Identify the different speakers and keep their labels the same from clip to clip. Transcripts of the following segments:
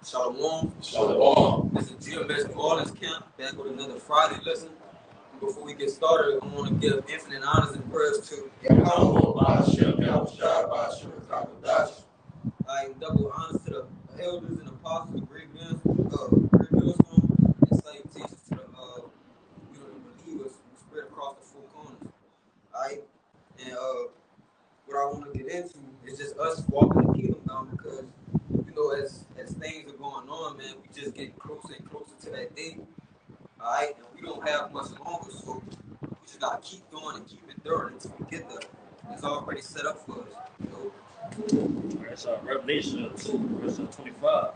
Speaker 1: Shalom.
Speaker 2: Shalom.
Speaker 1: This is GMS New Orleans Camp, back with another Friday lesson. Before we get started, I want to give infinite honors and prayers to
Speaker 2: Yahweh Ba'ashem, Yahushua Ba'ashem, Kakadash.
Speaker 1: I double honors to the elders and apostles, the great millstone, and slave teachers to the believers who spread across the four corners. Alright, and what I want to get into is just us walking the kingdom down because as things are going on, man, we just getting closer and closer to that day. Alright, and we don't have much longer, so we just gotta keep going and keep enduring until we get there. It's already set up for us.
Speaker 3: Alright, so Revelation 2, verse 25.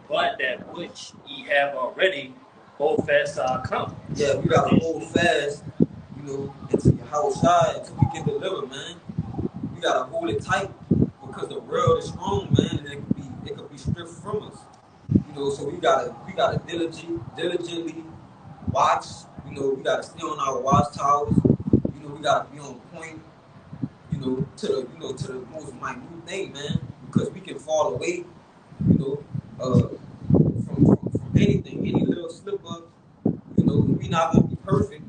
Speaker 3: But that which ye have already, hold fast till I come.
Speaker 1: Yeah, we gotta hold fast, until Yahushua, until we get delivered, man. We gotta hold it tight because the world is strong, man, and it could be stripped from us. So we gotta diligently watch. We gotta stay on our watchtowers. We gotta be on point. To the most minute thing, man, because we can fall away. From anything, any little slip up. We not gonna be perfect.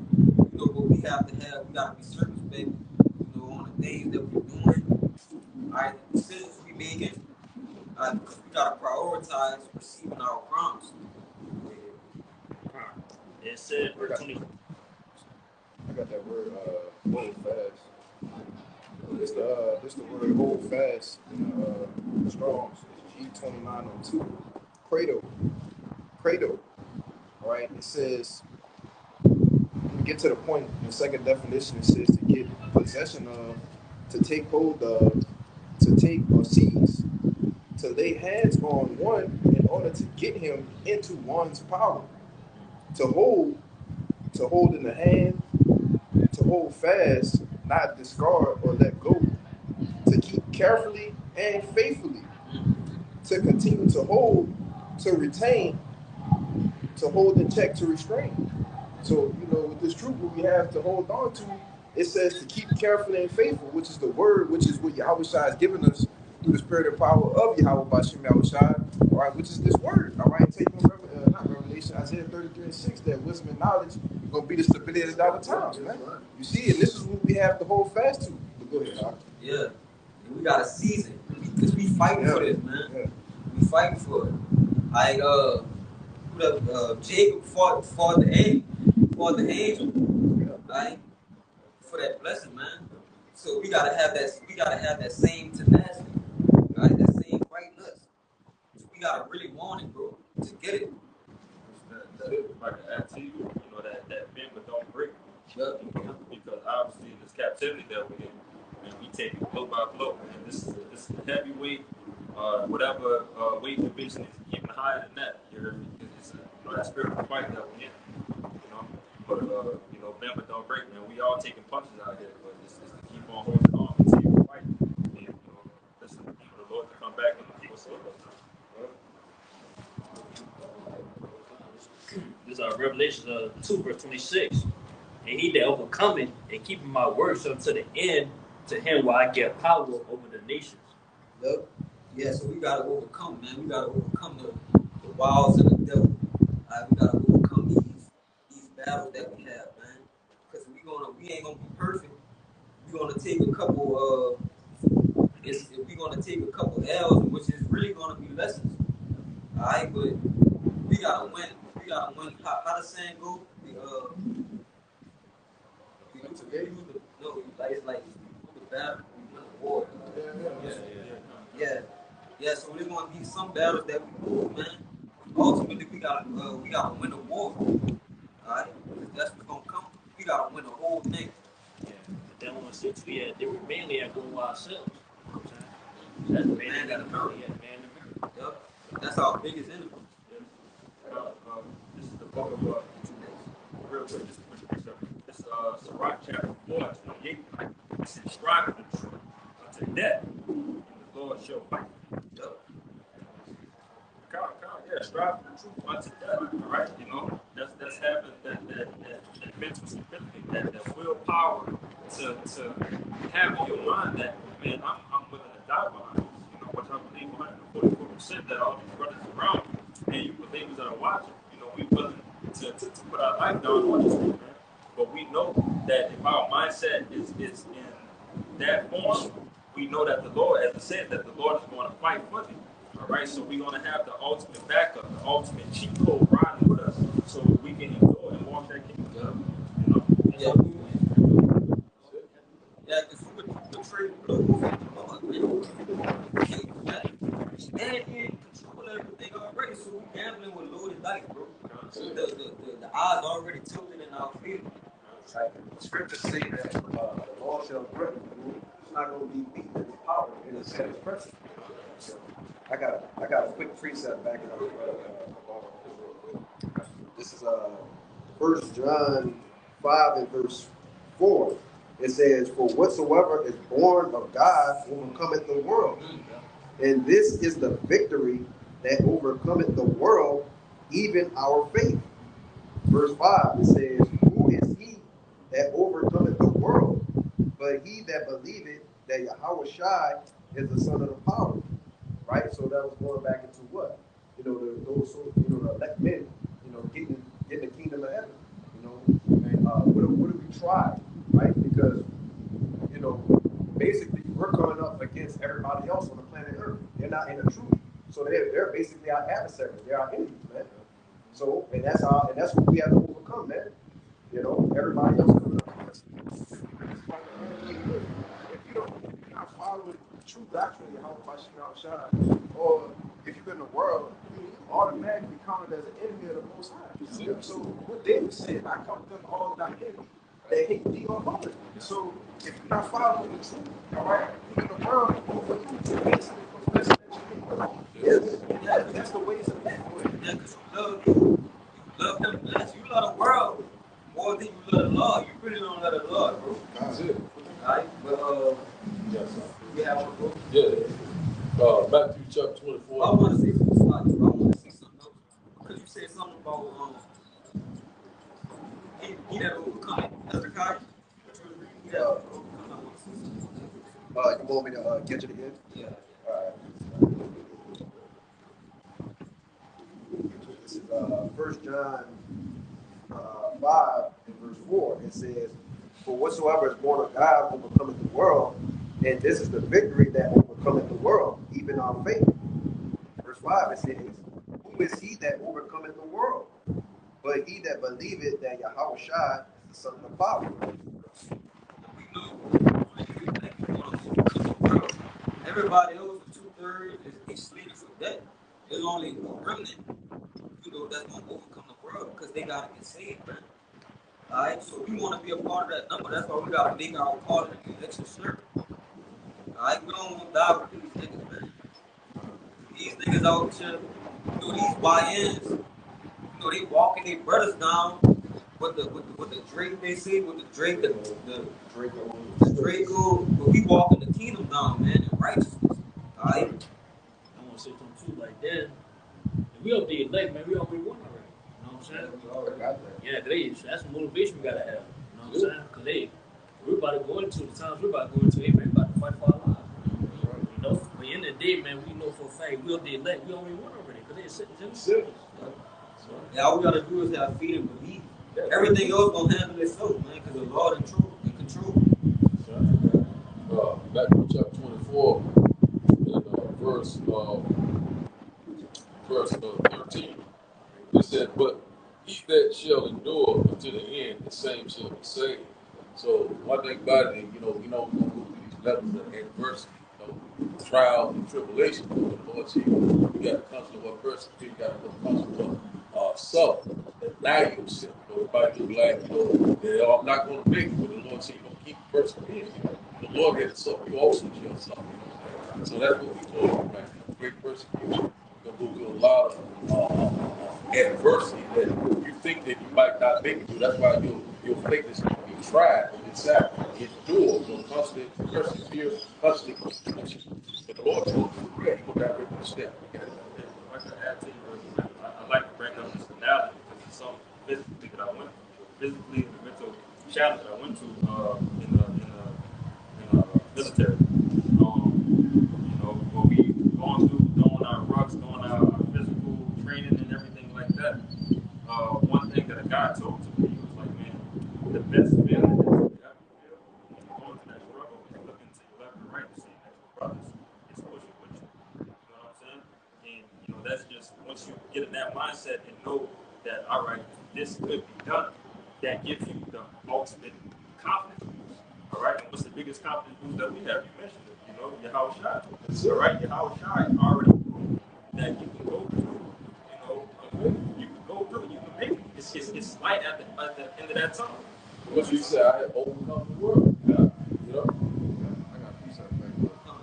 Speaker 1: But we gotta be circumspect. On the things that we're doing. Alright, the decisions we making. Because we gotta prioritize receiving our promise.
Speaker 3: It said, verse 20.
Speaker 4: I got that word, hold fast. It's the word hold fast in the Strong's, G2902. Credo. All right, it says, when we get to the point, the second definition, it says to get possession of, to take hold of, to take or seize, to lay hands on one in order to get him into one's power, to hold in the hand, to hold fast, not discard or let go, to keep carefully and faithfully, to continue to hold, to retain, to hold in check, to restrain. So, with this truth, what we have to hold on to, it says to keep carefully and faithful, which is the word, which is what Yahushua has given us through the spirit and power of Yahweh Ba'ashem Yahushua, all right, which is this word, all right, take not Revelation, Isaiah 33:6, that wisdom and knowledge is going to be the stability of the dollar times, man. You see, and this is what we have to hold fast to. But go ahead, Doc.
Speaker 1: Yeah, and we got to seize it because we fighting for this, man.
Speaker 4: Yeah.
Speaker 1: We fighting for it. Jacob fought the angel, right? For that blessing, man. So we gotta have that same tenacity, right? That same right nuts. So we gotta really want it, bro, to get it.
Speaker 2: If I can add to you, that bend but don't break.
Speaker 1: Yep.
Speaker 2: Because obviously in this captivity that we're in, and we take it blow by blow, and this is a heavy weight, whatever weight division is even higher than that. It's that spiritual fight that we're in. But bend but don't break, man. We all taking punches out here, but it's to keep on holding on and keep fighting. And, listen for the Lord to come back and keep us up.
Speaker 3: This is Revelation 2, verse 26. And he that overcometh and keepeth my words unto the end, to him will I give power over the nations.
Speaker 1: Yep. Yeah, so we gotta overcome, man. We gotta overcome the wiles of the devil. We gotta overcome these battles that we have, man. Because we ain't gonna be perfect. We're gonna take a couple L's, which is really gonna be lessons. Alright, but we gotta win. We gotta win. How the saying go? It's like the battle, we win the war. Yeah. So there's gonna be some battles that we lose, man. Ultimately, we gotta win the war. Alright, that's what's gonna come. We gotta win the whole thing.
Speaker 3: Yeah. But then on 6, they were mainly at going ourselves. That's the man that America. Yeah, man in America.
Speaker 1: Yep. That's our biggest enemy.
Speaker 2: This is the book of real quick. This Sirach chapter 4:28. It says, "Strive for the truth unto death, and the Lord shall fight."
Speaker 1: Yep.
Speaker 2: Strive for the truth unto death. All right, that's having that mental stability, that willpower to have in your mind that, man, I'm willing to die behind this. Which I believe 144 100% that all these brothers around you and you believers that are watching, we willing to put our life down on this thing, man. But we know that if our mindset is in that form, we know that the Lord, as it said, that the Lord is going to fight for you. All right, so we're going to have the ultimate backup, the ultimate cheat code riding with us, so we can endure and walk that kingdom.
Speaker 1: Yeah. Yeah, because we trade blue and he control everything already, so we gambling with loaded dice, bro. The odds already tilted in our favor.
Speaker 4: Right. The scriptures say that the Lord shall grant you. It's not going to be beaten in his power. It is at his presence. So I got a quick precept back in this is 1 John 5 and verse 4. It says, "For whatsoever is born of God overcometh the world. And this is the victory that overcometh the world, even our faith." Verse 5, it says, "Who is he that overcometh the world? But he that believeth that Yahweh Shai is the son of the power." Right? So that was going back into what? Those the elect men, getting the kingdom of heaven. And what do we try? Right? Because basically we're coming up against everybody else on the planet Earth. They're not in the truth. So they're basically our adversaries. They're our enemies, man. So and that's what we have to overcome, man. Everybody else coming up against us. If you're not following the true doctrine of Yahweh Shai, or if you're in the world, you automatically counted as an enemy of the Most High. So what David said, "I count them all thy enemies that hate thee or harm thee." So if you're not following the truth, all right, you're in the world, you're basically professing that you hate. Yes, that's the ways of men.
Speaker 1: Yeah, because you love them less. You love the world more than you love the Lord. You really don't love the Lord, bro.
Speaker 5: That's it.
Speaker 1: Alright, but
Speaker 5: Yes, sir.
Speaker 1: we have one, bro.
Speaker 5: Yeah. Matthew chapter 24.
Speaker 1: I want to see some slides. I want to see something else. Because you said something about he that overcome it. That's the guy. He that overcome it. I want to see something.
Speaker 4: You want me to catch it again?
Speaker 1: Yeah.
Speaker 4: All right. This is 1 John 5 and verse 4. It says, "For whatsoever is born of God overcometh the world, and this is the victory that overcometh the world, even our faith." Verse 5, it says, "Who is he that overcometh the world? But he that believeth that Yahweh Shai is the son of the power."
Speaker 1: Everybody else, 2/3 is slated for death. There's only a remnant, that's gonna overcome the world because they gotta get saved, man. Alright, so we want to be a part of that number. That's why we gotta make our part of the election sure. Alright, we don't want to die with these niggas, man. These niggas out here, these YNs, they walking their brothers down with the Drake they say, with the Drake, the Draco, but we walking the kingdom down, man, in righteousness. Alright?
Speaker 3: I want to say something too, like that. If we up the elect, man, we already won already. You know what I'm saying?
Speaker 4: We already got that.
Speaker 3: Yeah, cause that's the motivation we gotta have. You know what I'm saying? Cause we're about to go into the times we're about to go into. Man, about to fight for our lives. But in the day, man, we know for a fact we'll the elect. We already won already. Cause they're sitting in the
Speaker 1: Yeah, all we gotta do is have faith and believe. Everything else gonna handle itself, man, because the Lord in control.
Speaker 5: Matthew chapter 24, and verse 13. It said, "But he that shall endure unto the end, the same shall be saved." So one thing about it, we're going to go through these levels of adversity, trial and tribulation. The Lord said, you got to come to what persecution, you got to come to what suffer, deny yourself. Everybody look like, I'm not going to make it, but the Lord said, you're going to keep persevering. The Lord had to suffer, you also shall suffer. So that's what we told you, man. Great persecution. You're going to go through a lot of adversity that you think that you might not make it through. That's why your faith is going to be tried and inside. Endure, constant persevere, constant construction. But the Lord told you, you go direct the step.
Speaker 2: If I could add to you, I like to bring up this analogy because it's something physically that I went through, physically and the mental challenge that I went through in the military. What we going through, doing our rucks, that's just once you get in that mindset and know that all right, this could be done, that gives you the ultimate confidence boost. All right, and what's the biggest confidence boost that we have? You mentioned it. You know, your house shot. All right, your house shot already proved that you can go through. You know, you can go through. You can make it. It's light at the end of that tunnel.
Speaker 5: What you say? I had overcome the world. Yeah. You know.
Speaker 4: I got a piece of it back up.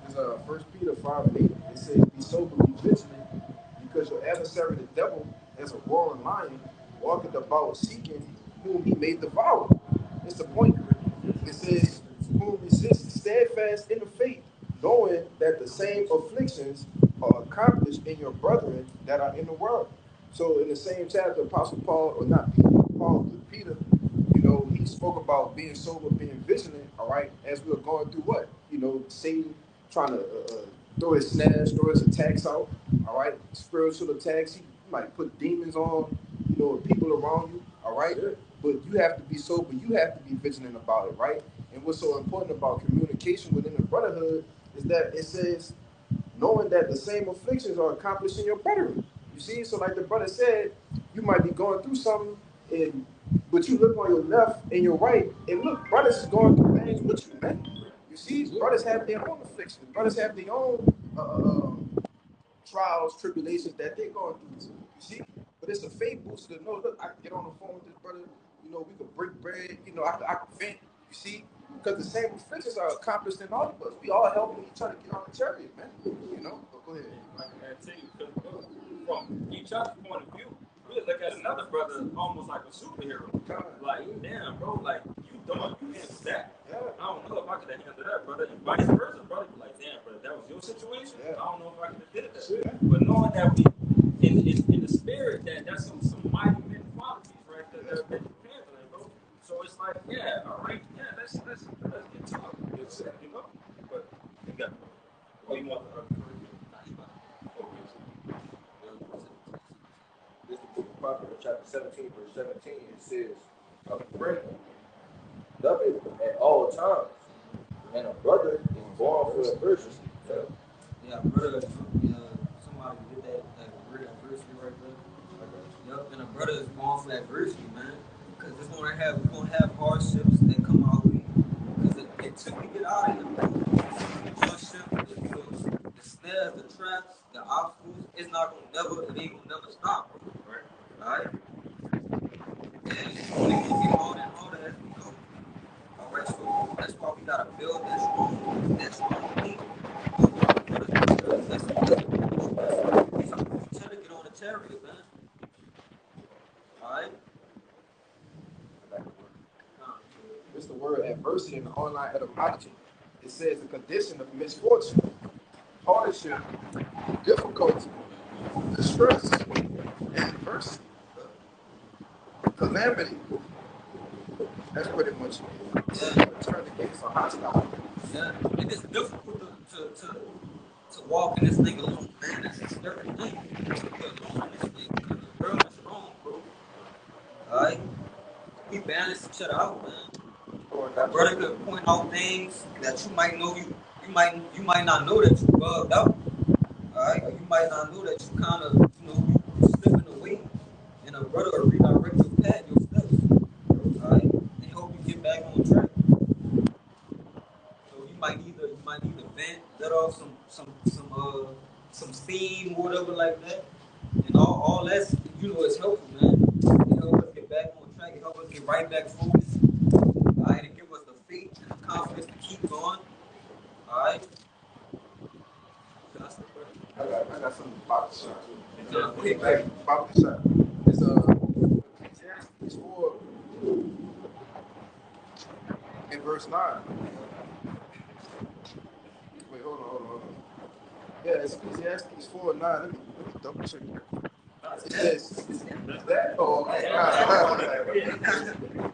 Speaker 4: There's 1 Peter 5:8. It says, "Be sober, be vigilant, because your adversary, the devil, as a roaring lion, walketh about seeking whom he may devour." It's the point. It says, "Who resist steadfast in the faith, knowing that the same afflictions are accomplished in your brethren that are in the world." So in the same chapter, Apostle Paul, or not Peter, Paul, but Peter, you know, he spoke about being sober, being vigilant, all right, as we were going through what? You know, Satan trying to throw his snares, throw his attacks out, all right? Spiritual attacks. He might put demons on, you know, people around you, all right? But you have to be sober. You have to be vigilant about it, right? And what's so important about communication within the brotherhood is that it says, knowing that the same afflictions are accomplished in your brethren. You see, so like the brother said, you might be going through something, but you look on your left and your right, and look, brothers is going through things with you, man. You see, brothers have their own afflictions. Brothers have their own trials, tribulations that they're going through. You see, but it's a faith booster to know. Look, I can get on the phone with this brother. You know, we can break bread. You know, I can vent. You see, because the same afflictions are accomplished in all of us. We all helping each other get on the chariot, man. You know, but go ahead.
Speaker 2: I can tell you, because from each other's point of view, we look at another brother almost like a superhero. Like, damn, bro, like you handled that.
Speaker 4: Yeah.
Speaker 2: I don't know if I could have handled that, brother. And vice versa, brother. Be like, damn, brother, that was your situation.
Speaker 4: Yeah.
Speaker 2: I don't know if I could have did that. But knowing that we, in the spirit, that's some mighty men qualities, right? That you handling, bro. So it's like, yeah, all right, yeah, let's get talk. You know, but you got. Oh, you want the
Speaker 4: This is the book of Proverbs, chapter 17, verse 17. It says, "A friend loveth at all times, and a brother is born for adversity."
Speaker 1: Yeah, brother, somebody did that great adversity right there. Yep, and a brother is born for adversity, man. Because we're gonna have hardships that come our way. Because it took to get out of here, man. The hardship, the snares, the traps, the obstacles, it ain't gonna never stop, bro. Right? Alright? And it's only gonna get harder and harder as we go. Alright, so that's why we gotta build that strong faith. Let's try to get on the chariot, man. Alright?
Speaker 4: It's the word adversity in the online etymology. It says a condition of misfortune, hardship, difficulty, distress, adversity, calamity. That's pretty much turn against a hostile.
Speaker 1: Yeah, it is difficult to walk in this thing alone, man. That's a scary thing. To be alone in this thing because the world is wrong, bro. Alright? We balance each other out, man. A brother could point out things that you might know you might not know that you bugged out. Alright? Or you might not know that you kinda you slipping away. And a brother will redirect your path, your steps. Alright? And help you get back on track. So you might need to vent, let off some steam or whatever like that. And all that's is helpful, man. It helps us get back on track, it helps us get right back focused. Alright, it gives us the faith and the confidence to keep going. Alright.
Speaker 4: I got something about the shot.
Speaker 1: Go ahead,
Speaker 4: About the shot. It's Ecclesiastes 4 in verse 9. Wait, hold on. Yeah, it's Ecclesiastes 4 and 9. Let me double check that. It says that. Oh, okay.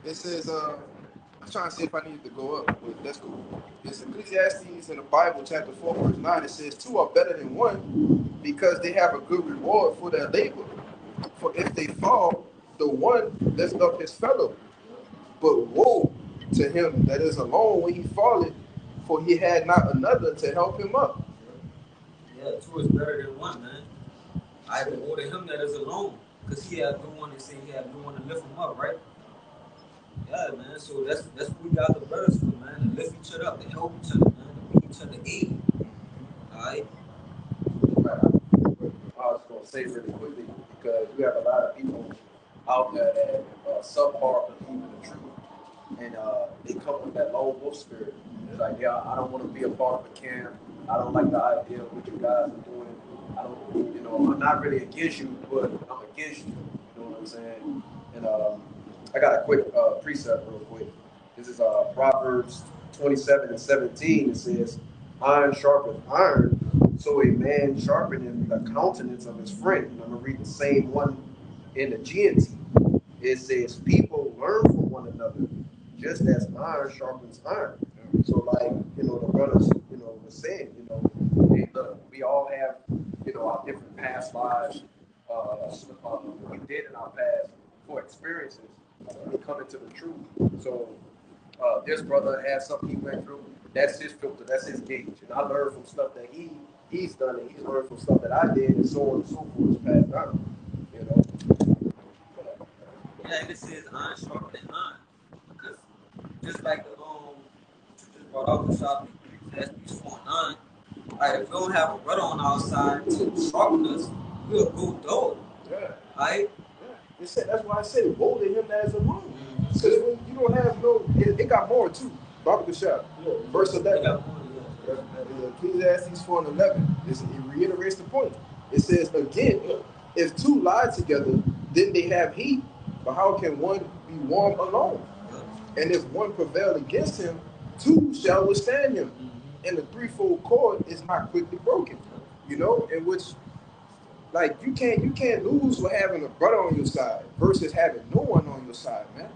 Speaker 4: It says, I'm trying to see if I need to go up, but that's cool. It's Ecclesiastes in the Bible, chapter 4, verse 9. It says, "Two are better than one because they have a good reward for their labor. For if they fall, the one lifts up his fellow. But woe to him that is alone when he falleth, for he had not another to help him up."
Speaker 1: Yeah, two is better than one, man. I have to order him that is alone, cause he had no one to say he had no one to lift him up, right? Yeah, man. So that's what we got the brothers for, man. To lift each other up, to help each other, man. To be each other aid. All right.
Speaker 4: Right. I was going to say really quickly because you have a lot of people out there that subpar believe in the truth, and they come with that lone wolf spirit. It's like, yeah, I don't want to be a part of a camp. I don't like the idea of what you guys are doing. I don't, I'm not really against you, but I'm against you. You know what I'm saying? And I got a quick precept real quick. This is Proverbs 27:17. It says, "Iron sharpens iron, so a man sharpeneth the countenance of his friend." And I'm gonna read the same one in the GNT. It says, "People learn from one another, just as iron sharpens iron." So, like, the brothers, were saying, we all have, our different past lives, we did in our past for experiences. We come into the truth. So, this brother has something he went through. That's his filter. That's his gauge. And I learned from stuff that he's done, and he's learned from stuff that I did, and so on and so forth. It's passed down.
Speaker 1: Yeah, this is iron sharper than iron. Because just like the you just brought out the topic, Ecclesiastes 4:9. Alright, if we don't have a brother on our side to sharpen us, we'll go dull.
Speaker 4: Yeah.
Speaker 1: Alright?
Speaker 4: Yeah. That's why I said, woe to him that is alone. Because when you don't have it got more too. Baba Kashab, verse 11. Ecclesiastes 4:11. It reiterates the point. It says, again, if two lie together, then they have heat. But how can one be warm alone? And if one prevail against him, two shall withstand him. And the threefold cord is not quickly broken. In which, like, you can't lose with having a brother on your side versus having no one on your side, man.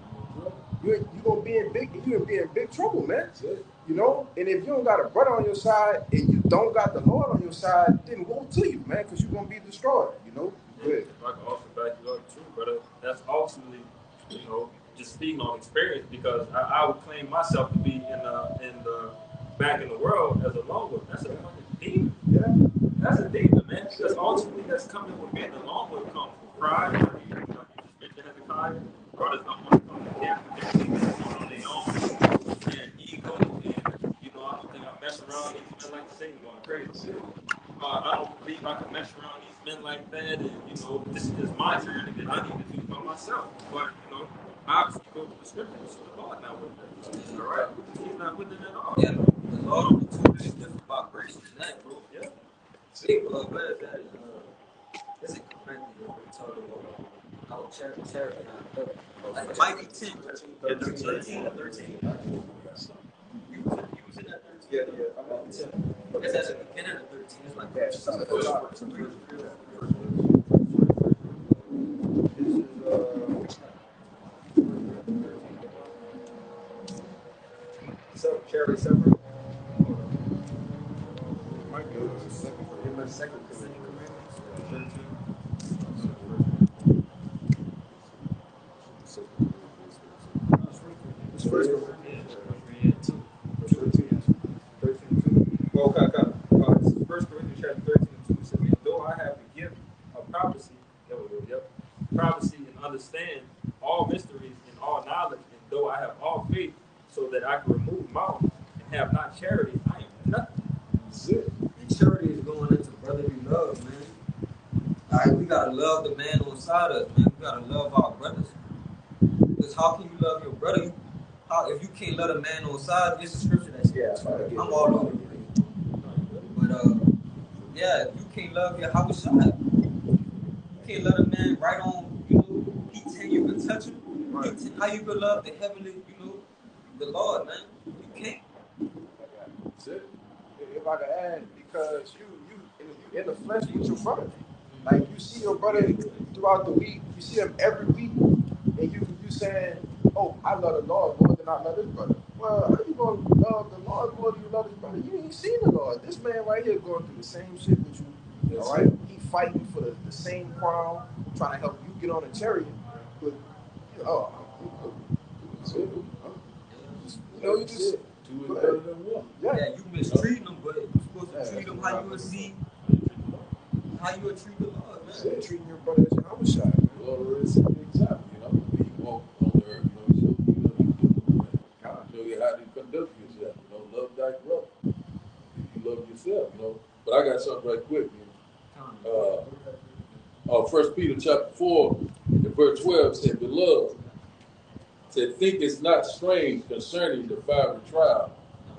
Speaker 4: You're gonna be in big trouble, man. And if you don't got a brother on your side and you don't got the Lord on your side, then woe to you, man, because you're gonna be destroyed. Good.
Speaker 2: If I can also back you up too, brother, that's ultimately, just speaking on experience, because I would claim myself to be in the back in the world as a lone wolf. That's a fucking demon.
Speaker 4: Yeah.
Speaker 2: That's a demon, man. Because ultimately that's coming with being a lone wolf comes from pride. You just mentioned Hezekiah. Brothers don't want to come to camp with their demons on their own and ego, and I don't think I mess around these men like Satan going crazy. I don't believe I can mess around these men like that, and this is my journey that I need to do by myself. But obviously go to the scriptures, the Lord not with that. All right, He's not with it at all.
Speaker 1: Yeah, the Lord on the two is different vibration than that, bro.
Speaker 2: Yeah.
Speaker 1: See, where is that? Is it Corinthians? We talk about how charity. Like it might be 10. Yeah, 13 or 13. You was in that 13.
Speaker 4: Yeah.
Speaker 1: About 10. It's at the beginning of 13. It's like that.
Speaker 4: This is
Speaker 1: Charity separate.
Speaker 4: might be the second
Speaker 1: First Well, this is 1 Corinthians chapter 13 and 2. It says, "And though I have the gift of prophecy, prophecy and understand all mysteries and all knowledge, and though I have all faith, so that I can remove mountains, and have not charity, I am nothing." And charity is going into brotherly love, man. All right, we gotta love the man on side of us, man. We gotta love our brothers. Because how can you love your brother? If you can't love a man on side, it's a scripture that says, I'm all over you. But if you can't love your house side, you can't love a man right on, he tell you can touch him. Right. How you can love the heavenly, the Lord, man? You can't.
Speaker 4: That's it. If I could add, because you in the flesh with your brother. Like, you see your brother throughout the week, you see him every week, and you saying, "Oh, I love the Lord more than I love this brother." Well, how you gonna love the Lord more than you love this brother? You ain't seen the Lord. This man right here going through the same shit with you. All right, he fighting for the same crown, trying to help you get on a chariot. But you just
Speaker 5: two is better than one.
Speaker 1: Yeah, you mistreating them, but you're supposed to treat them how you would see how you treat the Lord, man.
Speaker 4: Said treating your brother as your own shot, man.
Speaker 5: Lord is an example, you know. He walked on the earth, you know, show you what you do, man. Show you how to conduct yourself, you know, love thy brother. If you love yourself, you know. But I got something right quick, man. 1 Peter chapter 4 and verse 12 said, Beloved, said, think it's not strange concerning the fiery trial,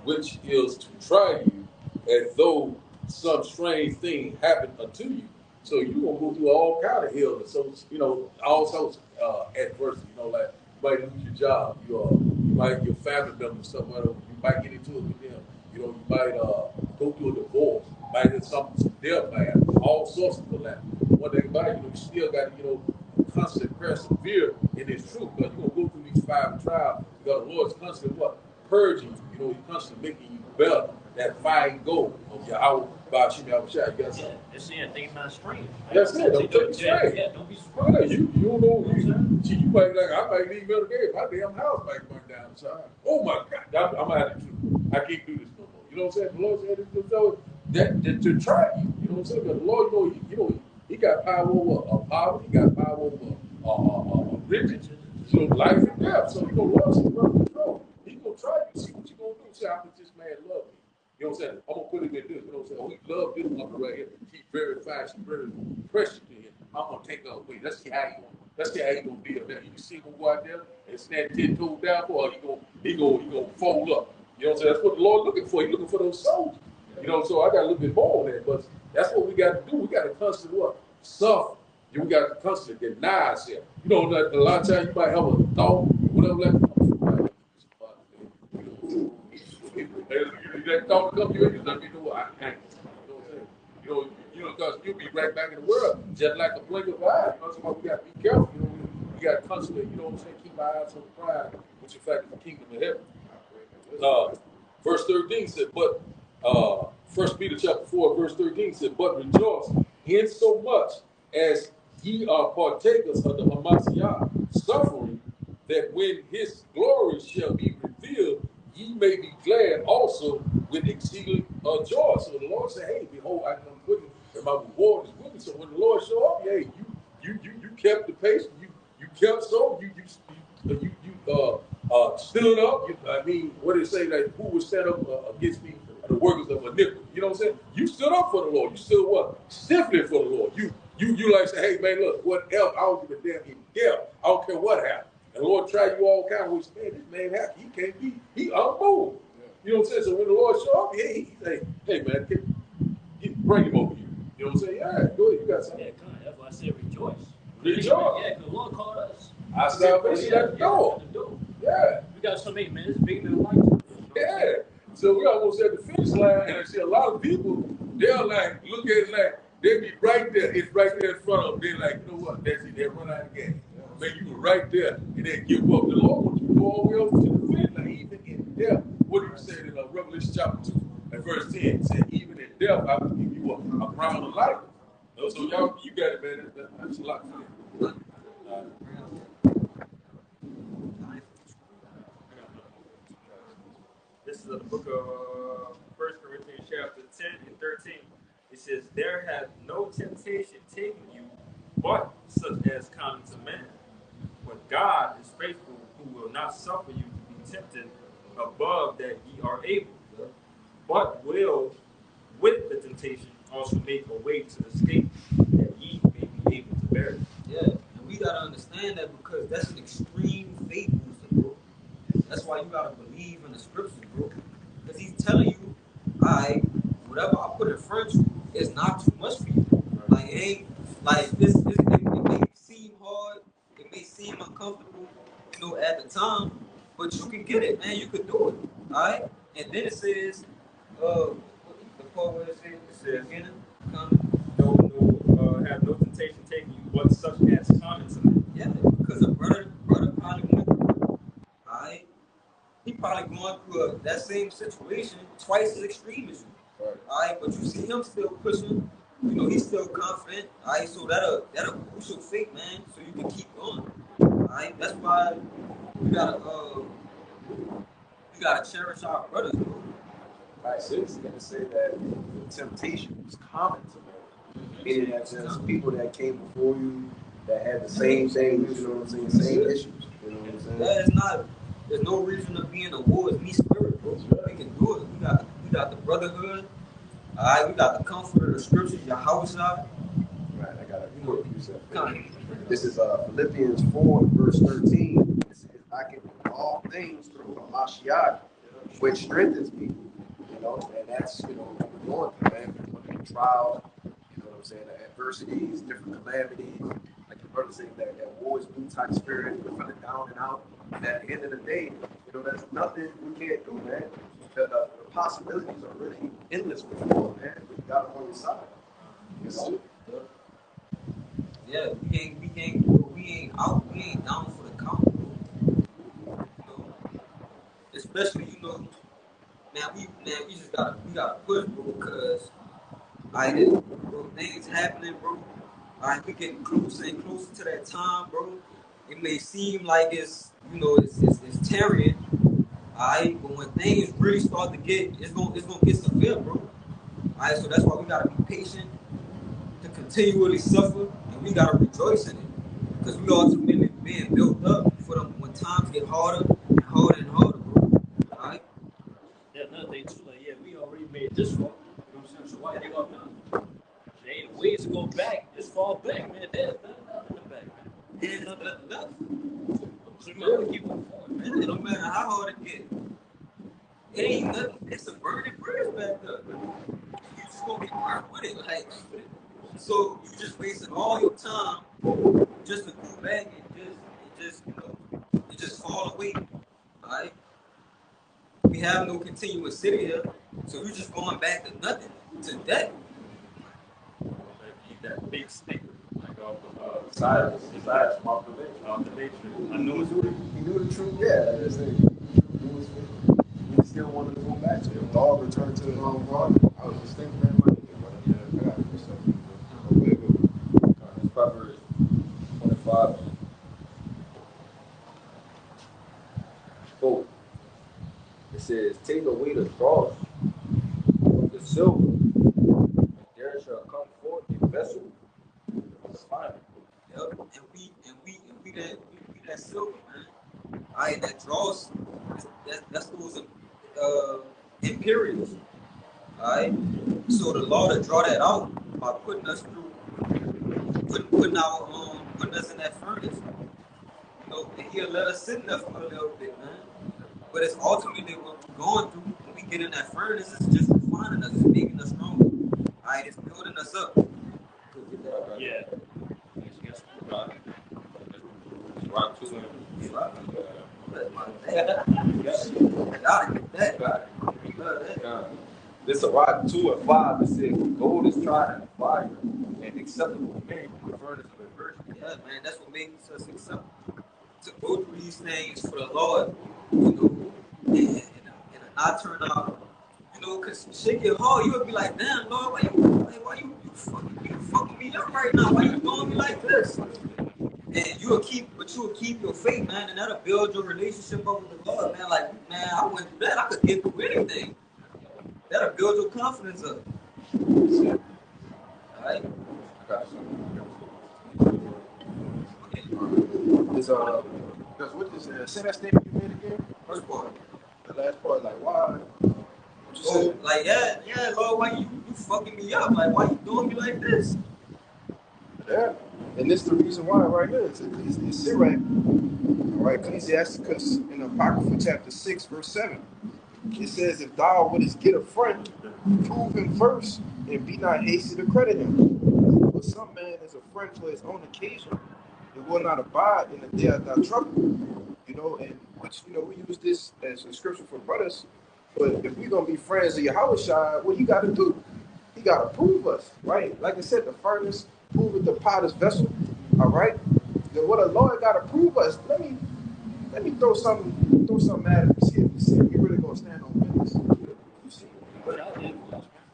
Speaker 5: which is to try you, as though some strange thing happened unto you. So you're going to go through all kind of hell. So, you know, all sorts of adversity, you know, like you might lose your job, you might, your family member, somewhere, you might get into it with them. You know, you might go through a divorce, might get some death, man, all sorts of calamity. One thing about it, you know, you still got to, you know, constant persevere in this truth, because you're going to go through these 5 trials, because the Lord's constantly what? Purging you, you know, He's constantly making you better. That fine goal of your hour about you, man, shot. You got something?
Speaker 3: It's saying things not strange.
Speaker 5: That's it. Don't take it strange.
Speaker 3: Yeah, don't be surprised.
Speaker 5: You don't know. You might like, I might leave another day. My damn house might burn down inside. Oh my God, I'm out of here. I can't do this no more. You know what I'm saying? The Lord said that to try you. You know what I'm saying? But the Lord, you know, He got power over poverty. He got power over riches. So life and death. So He gonna love you, brother. He's gonna try you. See what you gonna do. Say, how much this man love me. You know what I'm saying? I'm gonna put it in this. You know what I'm saying? Oh, he loved this woman right here. She's very fine. She's very precious to him. I'm gonna take her away. Let's see how he gonna deal with that. You see him go out there and stand 10 toes down for her. He gonna fold up. You know what I'm saying? That's what the Lord looking for. He's looking for those soldiers. You know, so I got a little bit more on that, but that's what we got to do. We got to constantly what? Suffer. We got to constantly deny ourselves. You know, a lot of times you might have a thought, whatever, like, that thought come to you, you let me know I can't. You know what I'm saying? You know, because you'll be right back in the world, just like a blink of an eye. You know, so we got to be careful. You know, we got to constantly, you know what I'm saying, keep our eyes on the prize, which in fact is the kingdom of heaven. Verse 13 said, but 1 Peter chapter 4, verse 13 said, but rejoice in so much as ye are partakers of the Hamashiach suffering, that when his glory shall be revealed, ye may be glad also with exceeding joy. So the Lord said, hey, behold, I come quickly, and my reward is with me. So when the Lord show up, hey, you kept the pace, you kept so, you stood up. I mean, what did it say, like, who would stand up against me, the workers of iniquity? You know what I'm saying? You stood up for the Lord. You stood what? Stiffly for the Lord. You like say, hey man, look, whatever, I don't give a damn in death. I don't care what happened. And the Lord tried you all kind of ways. Man, this man happy. He can't be, he unmoved. You know what I'm saying? So when the Lord show up, he say, hey man, bring him over here. You know what I'm saying? Yeah, go ahead, you got something.
Speaker 3: Yeah, come on. That's why I said rejoice.
Speaker 5: Rejoice.
Speaker 3: Yeah, because the Lord called us.
Speaker 5: Our salvation at the door. Yeah.
Speaker 3: We got something, man. It's bigger than life.
Speaker 5: Yeah. So we almost at the finish line, and I see a lot of people, they'll like, look at it like, they be right there. It's right there in front of them. They're like, you know what? That's it. They run out of gas. Man, you were right there, and then give up. The Lord wants you to go all the way over to the finish line, even in death. What do you say in Revelation chapter 2 and verse 10? It said, even in death, I will give you a crown of life. So y'all, you got it, man. That's a lot for you.
Speaker 2: This is the book of 1 Corinthians chapter 10 and 13. It says, there hath no temptation taken you, but such as common to man. But God is faithful, who will not suffer you to be tempted above that ye are able, but will, with the temptation, also make a way to escape, that ye may be able to bear it.
Speaker 1: Yeah, and we gotta understand that, because that's an extreme faith booster, bro. That's why you gotta believe in the scriptures, bro. Because he's telling you, whatever I put in front of you is not too much for you. Like, it ain't, like, it may seem hard, it may seem uncomfortable, you know, at the time, but you can get it, man. You could do it, all right? And then it says, the part where it says,
Speaker 2: have no temptation taken you, but such as common to man.
Speaker 1: yeah, because a brother probably went through, all right? He probably going through that same situation twice as extreme as you.
Speaker 4: Right.
Speaker 1: All right, but you see him still pushing. You know, he's still confident. All right, so that'll boost your faith, man, so you can keep going. All right, that's why we gotta cherish our brothers, bro.
Speaker 4: Right, so it's going to say that temptation is common to man. Meaning that there's people that came before you that had the same things, you know what I'm saying, same issues. You know what I'm saying?
Speaker 1: That is not. There's no reason to be in a war. It's me spirit, bro. We can do it. We got the brotherhood. All right, we got the comfort of the scriptures. Yahushua.
Speaker 4: Right, I got a quick precept. This is Philippians 4, verse 13. It says, I can do all things through Hamashiach, which strengthens me. You know, and that's, you know, going through, man, going through trials, you know what I'm saying, the adversities, different calamities. Like your brother said, that war is new type spirit, we're feeling down and out. And at the end of the day, you know, there's nothing we can't do, man. The possibilities are really endless with you, man. We got them on your side. You know?
Speaker 1: Yeah, we ain't out. We ain't down for the count, bro. You know, especially, you know, we just gotta push, bro, because bro, things happening, bro. We getting closer and closer to that time, bro. It may seem like it's, you know, it's tarrying, but when things really start to get, it's gonna get severe, bro. So that's why we gotta be patient to continually suffer, and we gotta rejoice in it, because we ultimately being built up for them when times get harder and harder and harder, bro.
Speaker 3: Yeah, another thing too, like, yeah, we already made this far. You know what I'm saying? So why they up now? There ain't ways to go back. Just fall back, man. There's nothing in the back, man.
Speaker 1: There's nothing left.
Speaker 3: So we might as well keep on forward, man.
Speaker 1: It don't matter how hard it gets. It ain't nothing. It's a burning bridge back there. You just gonna get burned with it, like. So you just wasting all your time just to go back and just fall away. Alright? We have no continuous city here, so we just going back to nothing, to death.
Speaker 2: Eat that big stick, like off the side off the big tree. I knew it's real.
Speaker 4: He knew the truth, yeah. He still wanted to go back to it. The dog returned to the wrong father. I was just thinking that money. Yeah, I got it for something. Okay, good.
Speaker 5: It's Proverbs 25. 4. It says, take away the dross from the silver, and there shall come forth a vessel of the fire.
Speaker 1: Yep. And we that silver, man. Alright, that draws that's those imperials. Alright? So the law to draw that out by putting us through putting us in that furnace. You know, and he'll let us sit in there for a little bit, man. But it's ultimately what we're going through when we get in that furnace. It's just refining us, it's making us stronger. Alright, it's building us up.
Speaker 3: Yeah.
Speaker 5: Rock 2 and this Rock 2 and 5. It says, gold is tried in the fire and acceptable to men in the furnace of adversity.
Speaker 1: Yeah, man, that's what makes us accept to go through these things for the Lord, you know, and not turn out, you know, because shit get hard. You'll be like, damn, Lord, why you fucking me up right now? Why you doing me like this? And you'll keep your faith, man, and that'll build your relationship up with the Lord, man. Like, man, I went through that. I could get through anything. That'll build your confidence up. All right.
Speaker 4: Because what is say that statement you made again?
Speaker 1: First part.
Speaker 4: The last part, like, why? What you
Speaker 1: Oh,
Speaker 4: said?
Speaker 1: like, yeah, Lord, why you fucking me up? Like, why you doing me like this?
Speaker 4: Yeah. And this is the reason why right here. It's Sirach. All right, Ecclesiasticus in Apocrypha chapter 6, verse 7. It says, if thou wouldest get a friend, prove him first, and be not hasty to credit him. But some man is a friend for his own occasion, and will not abide in the day of thy trouble. You know, and which, you know, we use this as a scripture for brothers. But if we're gonna be friends of Yahushua, what he gotta do? He gotta prove us, right? Like I said, the furnace proveth the potter's vessel. All right. Then what a Lord gotta prove us. Let me throw something at him. See if we really gonna stand on business. You see?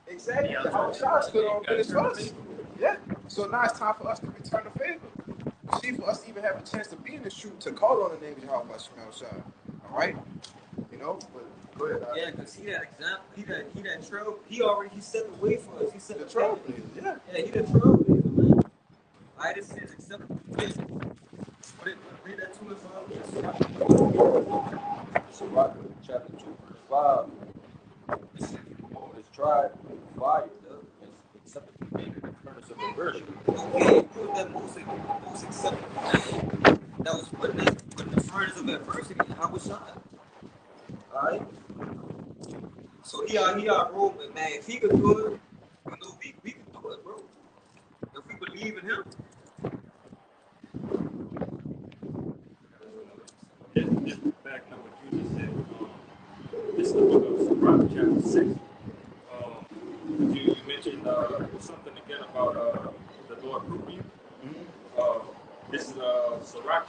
Speaker 4: Exactly. Yahushua stood on business for us. Yeah. So now it's time for us to return the favor. You see, for us to even have a chance to be in this truth, to call on the name of Yahushua. All right. You know, but Go ahead.
Speaker 1: Yeah, because he that example, he that trail, he set the way for us. He set
Speaker 4: The
Speaker 1: the
Speaker 4: trailblazer, yeah.
Speaker 1: Yeah, he the trailblazer, man. I just said acceptable vision. Read that to us,
Speaker 6: Sirach chapter 2, verse 5. It says, the Lord is tried with fire, and acceptable in the furnace of aversion.
Speaker 1: Okay, put that most acceptable that was put in the furnace of adversity, and I was shot. Alright? So he our roadman, man. If he could do it, we can do it, bro. If we believe in him.
Speaker 2: Just back up what you just said. This is the book of Sirach, chapter 6. You mentioned something again about the Lord proving you. This is Sirach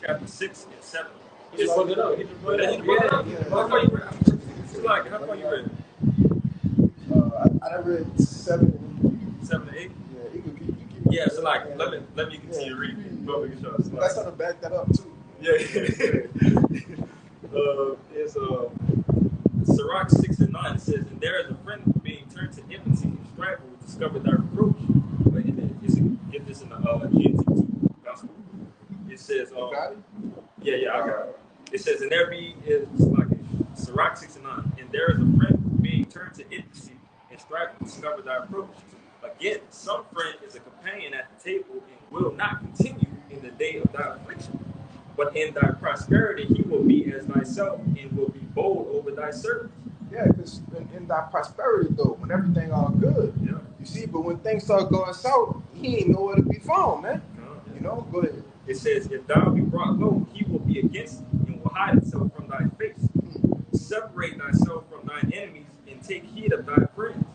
Speaker 2: chapter 6 and 7.
Speaker 3: He just brought it up. He just brought it up.
Speaker 2: How far you read? It's like, how far you read?
Speaker 4: I read 7.
Speaker 2: 7 to 8?
Speaker 4: Yeah, you keep
Speaker 2: Yeah, so like, let me continue reading.
Speaker 4: That's how to back that up too.
Speaker 2: Yeah. It's Sirach 6 and 9. It says, and there is a friend being turned to enmity and strife will discover thy reproach. But get this in the GNT gospel. It says,
Speaker 4: You got it?
Speaker 2: yeah, I got it. It says, and there be is like Sirach 6 and 9, and there is a friend being turned to enmity and strife will discover thy reproach. Again, some friend is a companion at the table and will not continue in the day of thy affliction. But in thy prosperity he will be as thyself and will be bold over thy servants.
Speaker 4: Yeah, because in thy prosperity though, when everything all good,
Speaker 2: Yeah.
Speaker 4: you see, but when things start going south, he ain't nowhere to be found, man. You know, go ahead.
Speaker 2: It says, if thou be brought low, he will be against thee and will hide himself from thy face. Separate thyself from thine enemies and take heed of thy friends.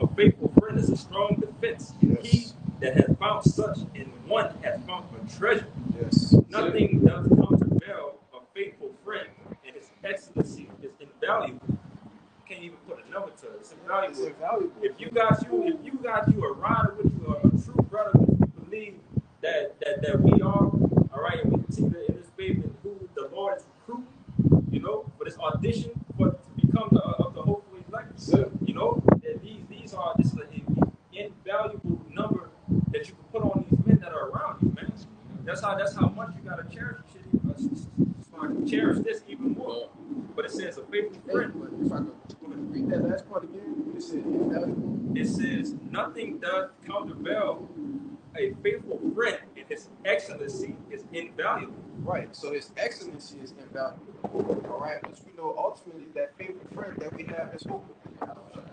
Speaker 2: A faithful friend is a strong defense.
Speaker 4: Yes.
Speaker 2: He that hath found such in one hath found a treasure.
Speaker 4: Yes.
Speaker 2: Nothing does countervail a faithful friend, and his excellency is invaluable. Can't even put a number to it. It's invaluable.
Speaker 4: It's invaluable.
Speaker 2: If you got you a rider with you, a true brother who you believe that we are, all right, and we continue in this faith and who the Lord is recruiting, you know, for this audition to become of the hopefully elect, you know, that this is an invaluable number that you can put on these men that are around you, man. That's how much you gotta cherish shit. So I can cherish this even more. But it says a faithful friend.
Speaker 4: But if I could read that last part again, it said invaluable.
Speaker 2: It says nothing does countervail a faithful friend, and his excellency is invaluable.
Speaker 4: Right. So his excellency is invaluable. All right. Because we know ultimately that faithful friend that we have is who?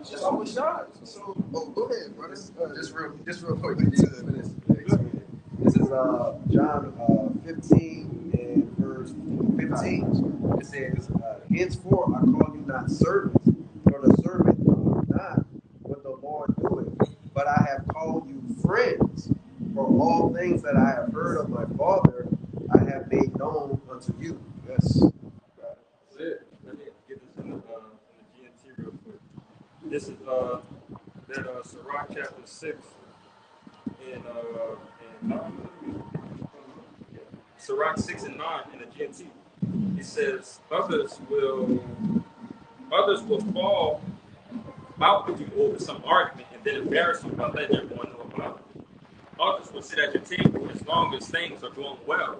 Speaker 4: It's always God. So, go ahead, brother.
Speaker 6: Just real quick. This is John 15 and verse 15. It says, henceforth I call you not servants, for the servant knoweth not what the Lord doeth, but I have called you friends. For all things that I have heard of my Father, I have made known unto you.
Speaker 4: Yes.
Speaker 2: That's it. Let me get this in the GNT real quick. This is that Sirach chapter 6 and 9. Sirach 6 and 9 in the GNT. It says, others will fall out with you over some argument and then embarrass you by letting everyone know about it. Others will sit at your table as long as things are going well.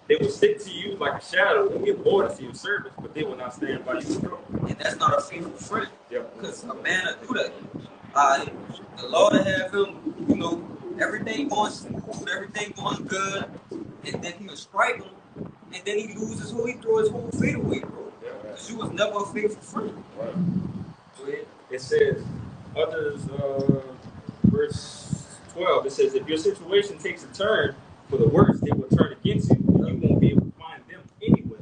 Speaker 2: They will stick to you like a shadow and give orders to your service, but they will not stand by your throat.
Speaker 1: And that's not a faithful friend.
Speaker 2: Yep.
Speaker 1: Because a man will do that. The Lord will have him, you know, everything going smooth, everything going good, and then he'll strike him, and then he loses he throws his whole fate away, bro. Because you was never a faithful friend.
Speaker 2: Right. Go ahead. It says, others, verse 12, it says, if your situation takes a turn for the worse, they will turn against you, and you won't be able to find them anywhere.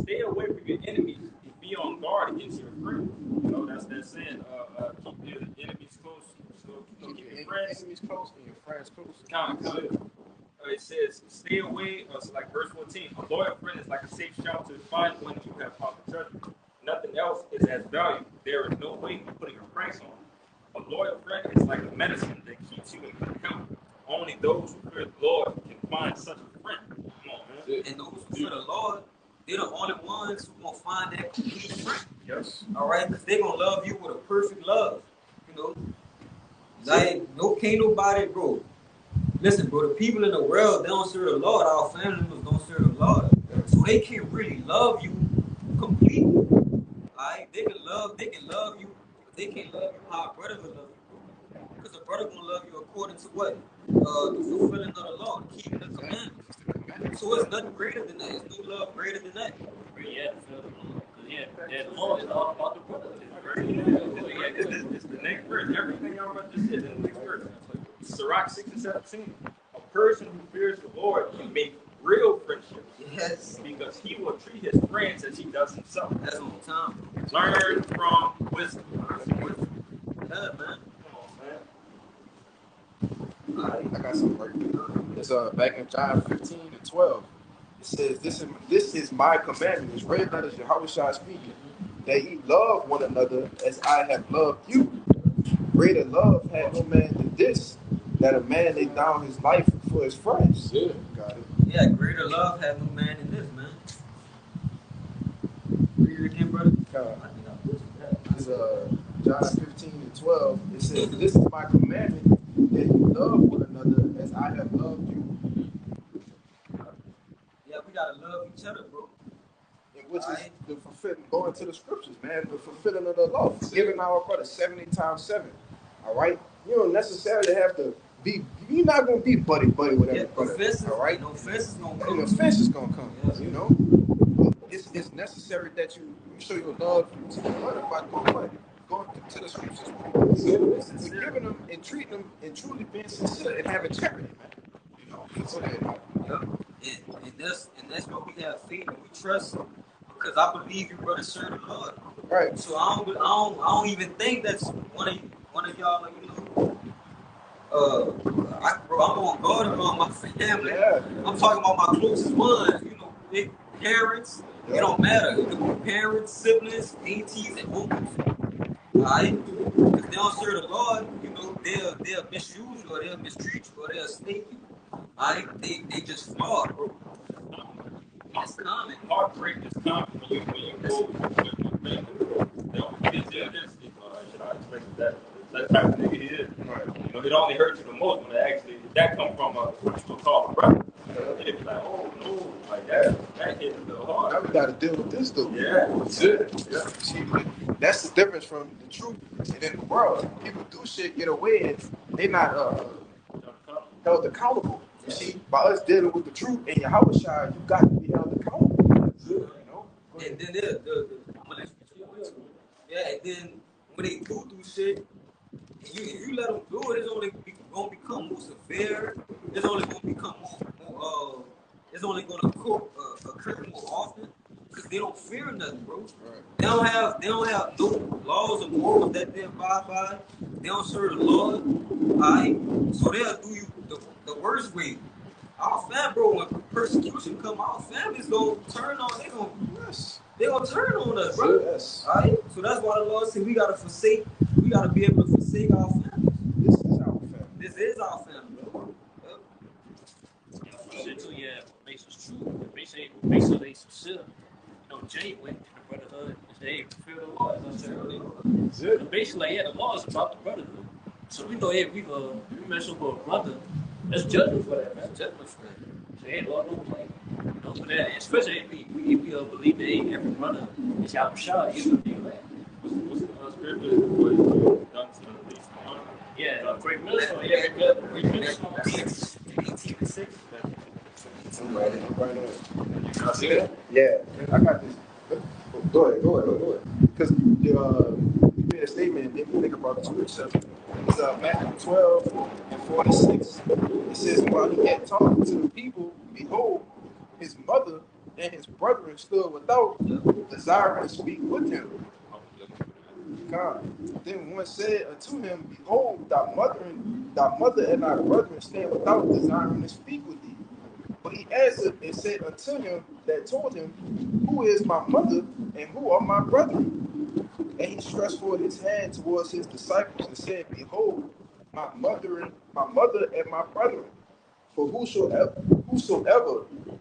Speaker 2: Stay away from your enemies and be on guard against your friends. You know, that's saying, keep your enemies close. So, keep your friends
Speaker 4: enemies close and your friends close.
Speaker 2: kind of. It says, stay away, so like verse 14, a loyal friend is like a safe shelter to find when you have found the treasure. Nothing else is as valuable. There is no way of putting a price on it. A loyal friend is like a medicine that keeps you in good health. Only those who fear the Lord can find such a friend. Come on, man.
Speaker 1: And those who fear the Lord, they're the only ones who gonna find that Like, no, can't nobody, bro. Listen, bro, the people in the world, they don't serve the Lord. Our family members don't serve the Lord. So they can't really love you completely. Alright? They can love you, but they can't love you how a brother will love you. Because a brother gonna love you according to what? The fulfilling of the law, keeping the commandments. So it's nothing greater than that. It's no love greater than that.
Speaker 3: Yeah, that law is all about the brother.
Speaker 2: It's the next verse. Everything y'all about just said in the next verse. Sirach 6:17. A person who fears the Lord can make real friendships.
Speaker 1: Yes.
Speaker 2: Because he will treat his friends as he does himself.
Speaker 1: That's on time.
Speaker 2: Learn from wisdom.
Speaker 1: Yeah, man.
Speaker 2: Come on, man.
Speaker 4: I got something right here. It's back in John 15:12. It says, "This is my commandment." It's red letters, Yahweh Shai speaking. That ye love one another as I have loved you. Greater love had no man than this, that a man lay down his life for his friends.
Speaker 5: Yeah.
Speaker 4: Got it.
Speaker 1: Yeah, greater love have no man in this, man. Read it again, brother. I think I butchered that.
Speaker 4: It's John 15:12. It says, "This is my commandment, that you love one another as I have loved you."
Speaker 1: Yeah, we gotta love each other, bro.
Speaker 4: And which is the fulfilling, going to the scriptures, man, the fulfilling of the law, forgiving our brother 70 times 7. All right, you don't necessarily have to be. You're not gonna be buddy with every brother.
Speaker 1: Offenses,
Speaker 4: All right,
Speaker 1: no offenses gonna
Speaker 4: and
Speaker 1: come.
Speaker 4: offense is gonna come.
Speaker 1: Yes.
Speaker 4: You know, it's necessary that you show your love to your brother by going to the scriptures, forgiving them and treating them and truly being sincere and having charity, man. You know, so that,
Speaker 1: And that's what we have faith and we trust, because I believe your brother serve the Lord.
Speaker 4: right.
Speaker 1: So I don't even think that's one of y'all, like, you know. Bro, I'm on guard around my family.
Speaker 4: Yeah.
Speaker 1: I'm talking about my closest ones. You know, big parents. It don't matter. It could be parents, siblings, aunties, and uncles. Alright? If they don't serve the Lord, you know, they'll misuse you, or they'll mistreat you, or they'll snake you. Alright? They just flawed, bro. It's common.
Speaker 2: Heartbreak is common when you go with your family. They don't get this. I expected that. That type of nigga he is.
Speaker 4: Right.
Speaker 2: You know, it only hurts you the most when that come from what you would call a brother. They be like, oh no, like that hit a little hard.
Speaker 4: Now we got to deal with this, though.
Speaker 2: Yeah,
Speaker 4: That's it. Yeah. See, that's the difference from the truth and in the world. People do shit, get away, and they're not held accountable. You see, by us dealing with the truth and Yahweh Shai, you got to be held accountable. You know?
Speaker 1: And then and then when they do shit, and you let them do it, it's only gonna become more severe. It's only gonna become more it's only gonna occur more often, because they don't fear nothing, bro.
Speaker 4: Right.
Speaker 1: They don't have no laws or morals that they abide by. They don't serve the Lord. Alright? So they'll do you the worst way. Our family, bro, when persecution come, our family's gonna turn on.
Speaker 4: Yes.
Speaker 1: They gonna turn on us, bro.
Speaker 4: Yes.
Speaker 1: Alright? So that's why the Lord said we gotta be able to forsake our families.
Speaker 4: This is our family.
Speaker 1: This is our family, bro.
Speaker 3: Shit too, yeah, makes us true. Makes us they sincere. You know, Jay went to the brotherhood and said, hey, fulfill the law, as I said earlier.
Speaker 4: That's it.
Speaker 3: Basically, like, yeah, the law is about the brotherhood. So we know, hey, we mess up with a brother, that's judgment for that, man. Judgment for that. So, hey, Lord, don't play. You know, for that, especially if we believe that, hey, every brother is Yahweh Shai, he's going to be glad.
Speaker 2: What's the scripture? What done to the least one?
Speaker 3: Yeah, great minister. Yeah, great minister.
Speaker 1: 18:6.
Speaker 4: I'm right in.
Speaker 2: Y'all see that?
Speaker 4: Yeah, I got this. Go ahead. Because you made a statement and didn't think about the scripture. It's Matthew 12:46. It says, while he had talked to the people, behold, his mother and his brethren stood without, desiring to speak with him. God. Then one said unto him, behold, thy mother and thy brethren stand without, desiring to speak with thee. But he answered and said unto him that told him, who is my mother and who are my brethren? And he stretched forth his hand towards his disciples and said, behold, my mother and my brethren. For whosoever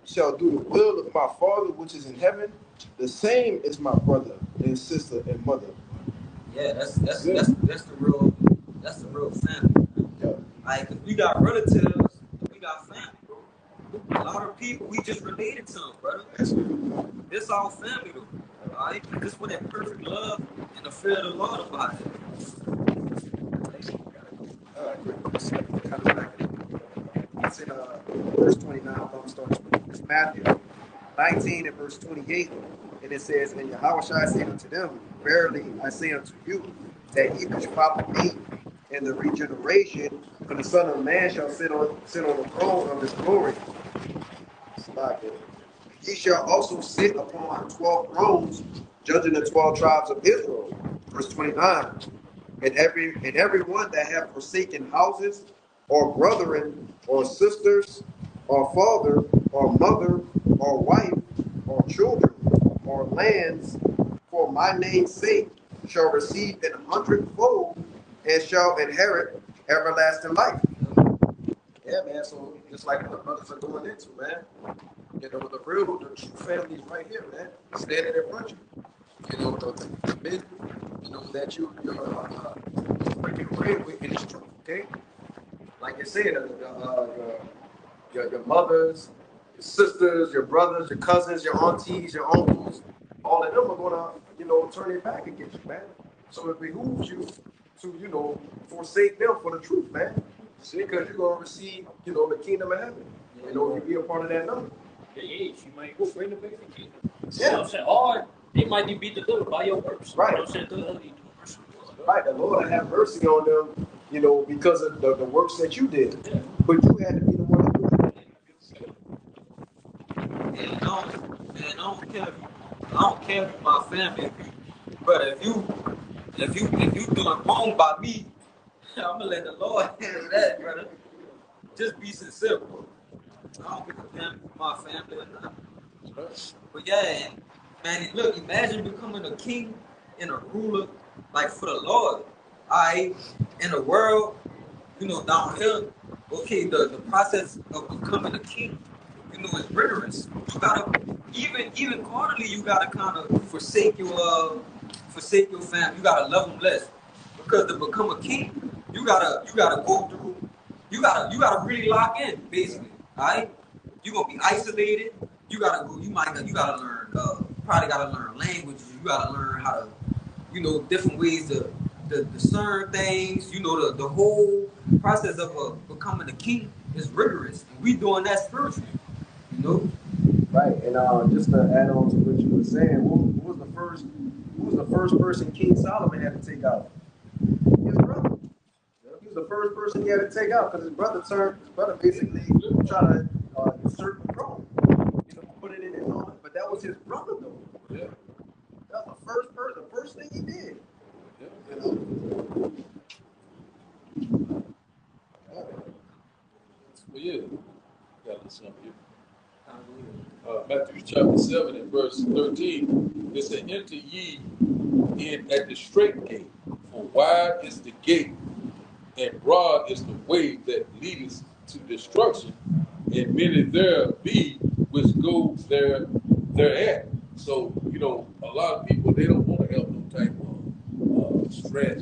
Speaker 4: shall do the will of my Father which is in heaven, the same is my brother and sister and mother.
Speaker 1: Yeah, that's the real That's the real family.
Speaker 4: Yeah.
Speaker 1: Like, cause we got relatives, we got family, bro. A lot of people we just related to them, brother. This all family though. Alright? This what that perfect love and the fear of the Lord about it.
Speaker 6: All right, let's kind of back it. It's in verse 29. I'm going to start. It's Matthew 19 and verse 28. And it says, And Yahushua said unto them, Verily I say unto you, that ye which follow me in the regeneration, for the Son of Man shall sit on the throne of his glory. Ye shall also sit upon 12 thrones, judging the 12 tribes of Israel. Verse 29. And every one that hath forsaken houses, or brethren, or sisters, or father, or mother, or wife, or children, or lands, for my name's sake, shall receive 100-fold, and shall inherit everlasting life. Yeah, man. So just like the brothers are going into, man. You know, the true family is right here, man. Standing in front of you. You know, the men, you know, that you're breaking bread with in this truth, okay? Like you said, your mothers, your sisters, your brothers, your cousins, your aunties, your uncles, all of them are gonna, you know, turn their back against you, man. So it behooves you to, you know, forsake them for the truth, man. Because you're gonna receive, you know, the kingdom of heaven. You know, you be a part of that number.
Speaker 3: Yeah, she might go bring the baby kid.
Speaker 6: Yeah.
Speaker 3: You know what I'm saying? Or they might be delivered by your works.
Speaker 6: Right.
Speaker 3: You know what I'm saying?
Speaker 6: Right, the Lord have mercy on them, you know, because of the works that you did.
Speaker 3: Yeah.
Speaker 6: But you had to be the one to do it.
Speaker 1: And I don't care if you my family, but if you doing wrong by me, I'm gonna let the Lord handle that, brother. Just be sincere, bro. I don't give a damn if my family or not. But yeah, and man, look, imagine becoming a king and a ruler, like for the Lord. Alright, in the world, you know, down here, okay, the process of becoming a king, you know, is rigorous. You gotta even quarterly, you gotta kind of forsake your family. You gotta love them less, because to become a king, you gotta go through. You gotta really lock in, basically. All right, you're gonna be isolated. You gotta learn. Probably gotta learn languages. You gotta learn how to, you know, different ways to discern things. You know, the whole process of becoming a king is rigorous, and we doing that spiritually. You know.
Speaker 6: Right, and just to add on to what you were saying, who was the first person King Solomon had to take out? His brother. He was the first person he had to take out because his brother basically tried to usurp the throne. You know, put it in his own, but that was his brother though.
Speaker 5: Yeah.
Speaker 6: That was the first thing he did.
Speaker 5: Yeah.
Speaker 6: You know?
Speaker 5: Well, yeah. Got something here. Matthew chapter 7 and verse 13. It said, Enter ye in at the straight gate, for wide is the gate, and broad is the way that leadeth to destruction, and many there be which go thereat. So, you know, a lot of people, they don't want to have no type of stress,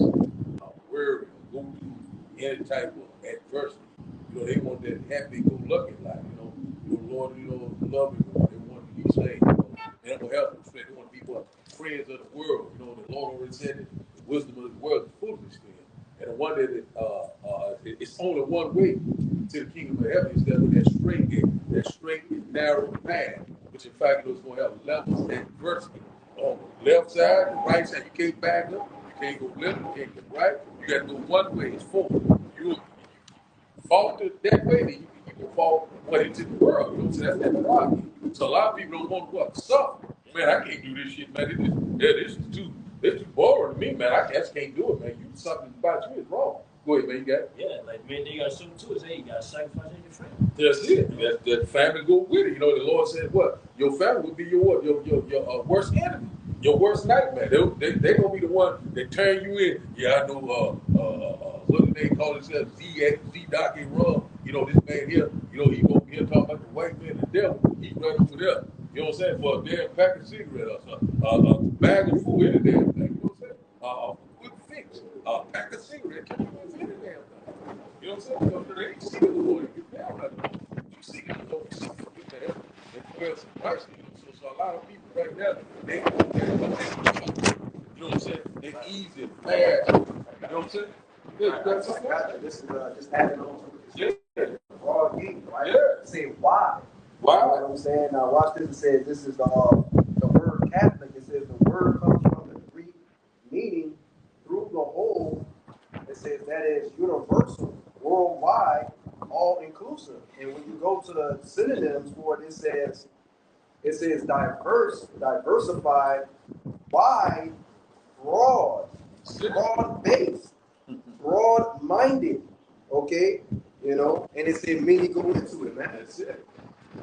Speaker 5: worry, go through any type of adversity. You know, they want that happy-go-lucky life, you know. Lord, you know, love me, they want to be saved, you know. They don't help them, they want to be friends of the world, you know. The Lord already said that the wisdom of the world is foolishness. And the one that it's only one way to the kingdom of heaven is that straight gate, that straight and narrow path, which in fact is going to have levels and adversity. On the left side, the right side, you can't back up, you can't go left, you can't go right, you got to go one way, it's forward. You fall that way, then you can fall into the world. You know what I'm saying? That's that problem. So a lot of people don't want to suffer. Man, I can't do this shit, man. This is too boring to me, man. I just can't do it, man. You something about you is wrong. Go ahead, man. You got it.
Speaker 3: Yeah, like man, they got something too. Is hey, you gotta sacrifice your family.
Speaker 5: That's it. That family go with it. You know, the Lord said, "What? Your family will be your what? Your worst enemy, your worst nightmare. They gonna be the one that turn you in. Yeah, I know. What do they call themselves? Z Doc and Rum. You know, this man here. You know, he gonna be here talking about the white man, the devil. He right over there. You know what I'm saying? For a damn pack of cigarette or something, a bag of food, any damn thing. You know what I'm saying? Quick fix. pack of cigarettes. Can't even fit a damn thing. You know what I'm saying? Because they ain't seeking the Lord. You get down like you seeking the Lord. You seeking to get that. And feel some mercy. So a lot of people right now, they you know what I'm saying? They easy and fast. You know what I'm saying? Yeah, you got something?
Speaker 6: This is just adding on to it.
Speaker 5: Yeah.
Speaker 6: Raw geek, right?
Speaker 5: Yeah.
Speaker 6: Say why.
Speaker 5: Why?
Speaker 6: You know what I'm saying? Now watch this. It says this is the word Catholic. It says the word comes from the Greek meaning through the whole. It says that is universal, worldwide, all inclusive. And when you go to the synonyms for it, it says diverse, diversified, wide, broad, broad-based, broad-minded. Okay, you know, and it said many go into it, man.
Speaker 5: That's it.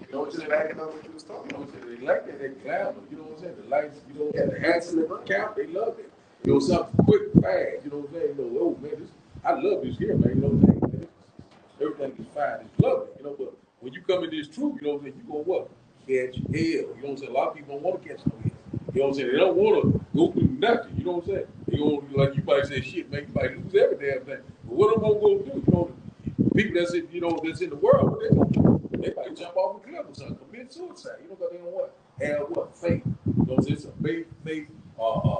Speaker 6: You know, just backing up what you was talking
Speaker 5: You know
Speaker 6: about.
Speaker 5: what I'm saying? They like that, they glamour. You know what I'm saying? The lights, you know,
Speaker 6: Yeah,
Speaker 5: the hats and the cap, they love it. You know, something quick, fast. You know what I'm saying? You know, oh man, I love this here, man. You know what I'm saying? Everything is fine, it's lovely. You know, but when you come in this truth, you know what I'm saying? You go what? Catch hell. You know what I'm saying? A lot of people don't want to catch no hell. You know what I'm saying? They don't want to go through nothing. You know what I'm saying? They gonna, like you might say, shit, man, you might lose every damn thing. But what am I gonna do? You know, people that's in, you know, that's in the world, what they gonna do? They might jump off a cliff or something, commit suicide. You know, because they don't what? Have what? Faith. You know what I'm saying? It's a faith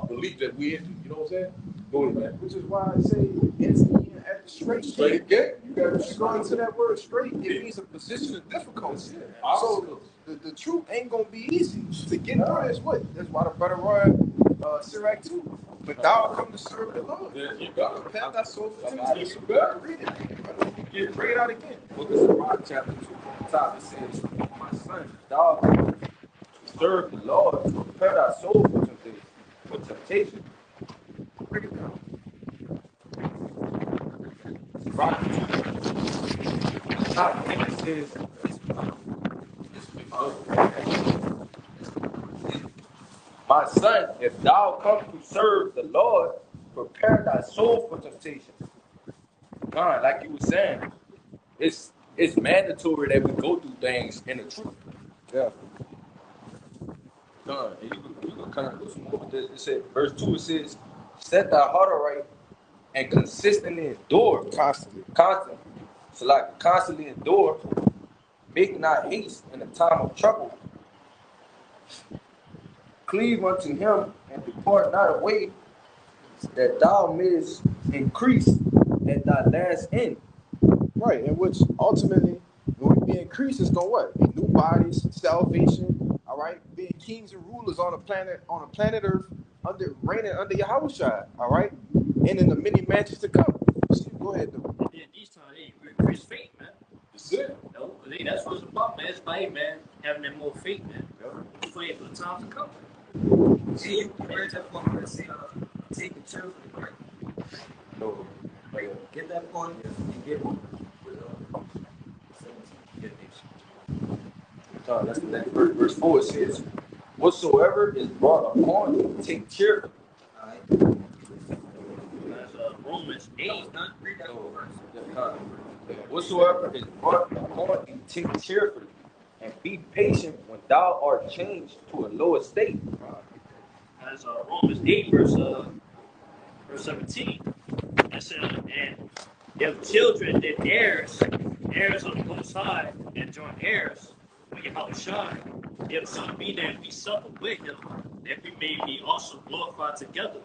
Speaker 5: belief that we into. You know what I'm saying? Go ahead, man.
Speaker 6: Which is why I say it's at the straight
Speaker 5: Straight
Speaker 6: gate.
Speaker 5: again. You got
Speaker 6: If
Speaker 5: to
Speaker 6: you go into that word straight, it
Speaker 5: Yeah.
Speaker 6: means a position of difficulty.
Speaker 5: Yeah.
Speaker 6: So the truth ain't gonna be easy to get through this. What? That's why the brother Roy Sirach 2. But thou come to serve the Lord.
Speaker 5: Yeah, you got it.
Speaker 6: Prepare thy soul for
Speaker 5: You
Speaker 6: temptation.
Speaker 5: got it.
Speaker 6: Read it. Get read it out again.
Speaker 1: Book of Sirach, chapter 2, from the top, it says, my son, thou serve the Lord, prepare thy soul for temptation. For temptation. Break it down. Sirach 2, top, and it says, my son, if thou come to serve the Lord, prepare thy soul for temptation. God, like you were saying, it's mandatory that we go through things in the truth.
Speaker 6: Yeah.
Speaker 1: God, and you can kind of do some more with this. It said, verse 2, it says, set thy heart aright and consistently endure.
Speaker 6: Constantly.
Speaker 1: So like constantly endure, make not haste in the time of trouble. Cleave unto him and depart not away, that thou mayest increase at thy last end.
Speaker 6: Right, and which ultimately, when we be increased, it's gonna what? Be new bodies, salvation, all right, being kings and rulers on a planet Earth, reigning under Yahushua, all right, and in the many mansions to come. Go ahead, though.
Speaker 3: Yeah, these times, hey, we increase faith, man.
Speaker 5: That's it.
Speaker 3: No, hey, that's what it's about, man. It's like, man, having that more faith, man. Faith for the times to come.
Speaker 1: See, you read that point where it said, take it cheerfully, right?
Speaker 6: No.
Speaker 1: Like, get that point and get one. That's the next verse. Verse 4 it says, whatsoever is brought upon you, take cheerfully. All right.
Speaker 3: That's Romans 8.
Speaker 1: Read that whole verse. Whatsoever is brought upon you, take cheerfully, and be patient when thou art changed to a lower state.
Speaker 3: That's Romans 8, verse 17. It says, and if children, then heirs of the Most High, and joint heirs with Yahushua, if so be that we suffer with him, that we may be also glorified together.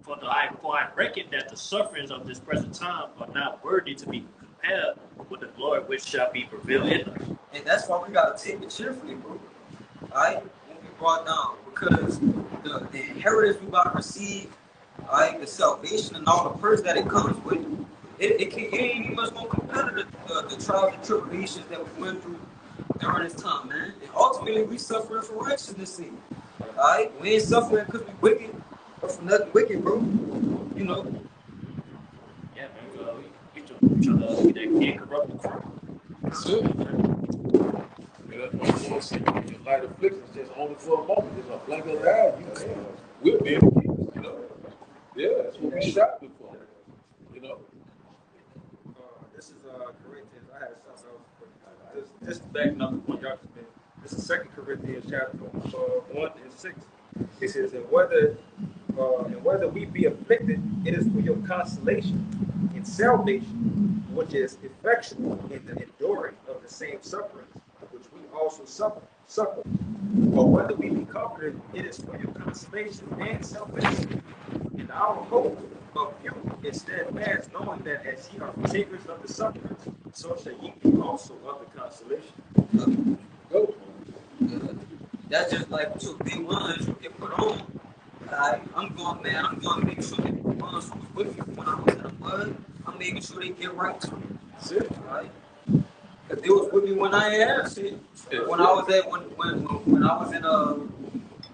Speaker 3: For I reckon that the sufferings of this present time are not worthy to be compared with the glory which shall be revealed in us.
Speaker 1: And that's why we gotta take it cheerfully, bro. Alright? Won't be brought down. Because the inheritance we about to receive, alright, the salvation and all the perks that it comes with, it ain't even much more competitive the trials and tribulations that we went through during this time, man. And ultimately we suffering for righteousness' sake. Alright? We ain't suffering because we wicked or for nothing wicked, bro. You know.
Speaker 3: Yeah, man. We trying to get that incorruptible crown.
Speaker 5: That's it. You know, that's what I'm saying. Your light affliction is just only for a moment. It's a blink of the eye. You can. We'll be able to keep it, you know. Yeah, that's what we striving for. You know.
Speaker 4: This is Corinthians. I had something else. Just backing up what y'all just did. This is 2 Corinthians chapter 1 and 6. It says, and whether
Speaker 7: and whether we be afflicted, it is for your consolation in salvation, which is effectual in the enduring of the same sufferings, which we also suffer. Or whether we be comforted, it is for your consolation and salvation. And our hope of you is steadfast, knowing that as ye are partakers of the sufferings, so shall ye be also of the consolation. Go.
Speaker 1: That's just like two big ones you get put on. I'm going to make sure that the ones who was with me when I was in the mud, I'm making sure they get right to me.
Speaker 7: That's it.
Speaker 1: Right? Because they was with me when I ain't had shit. When I was at when I was in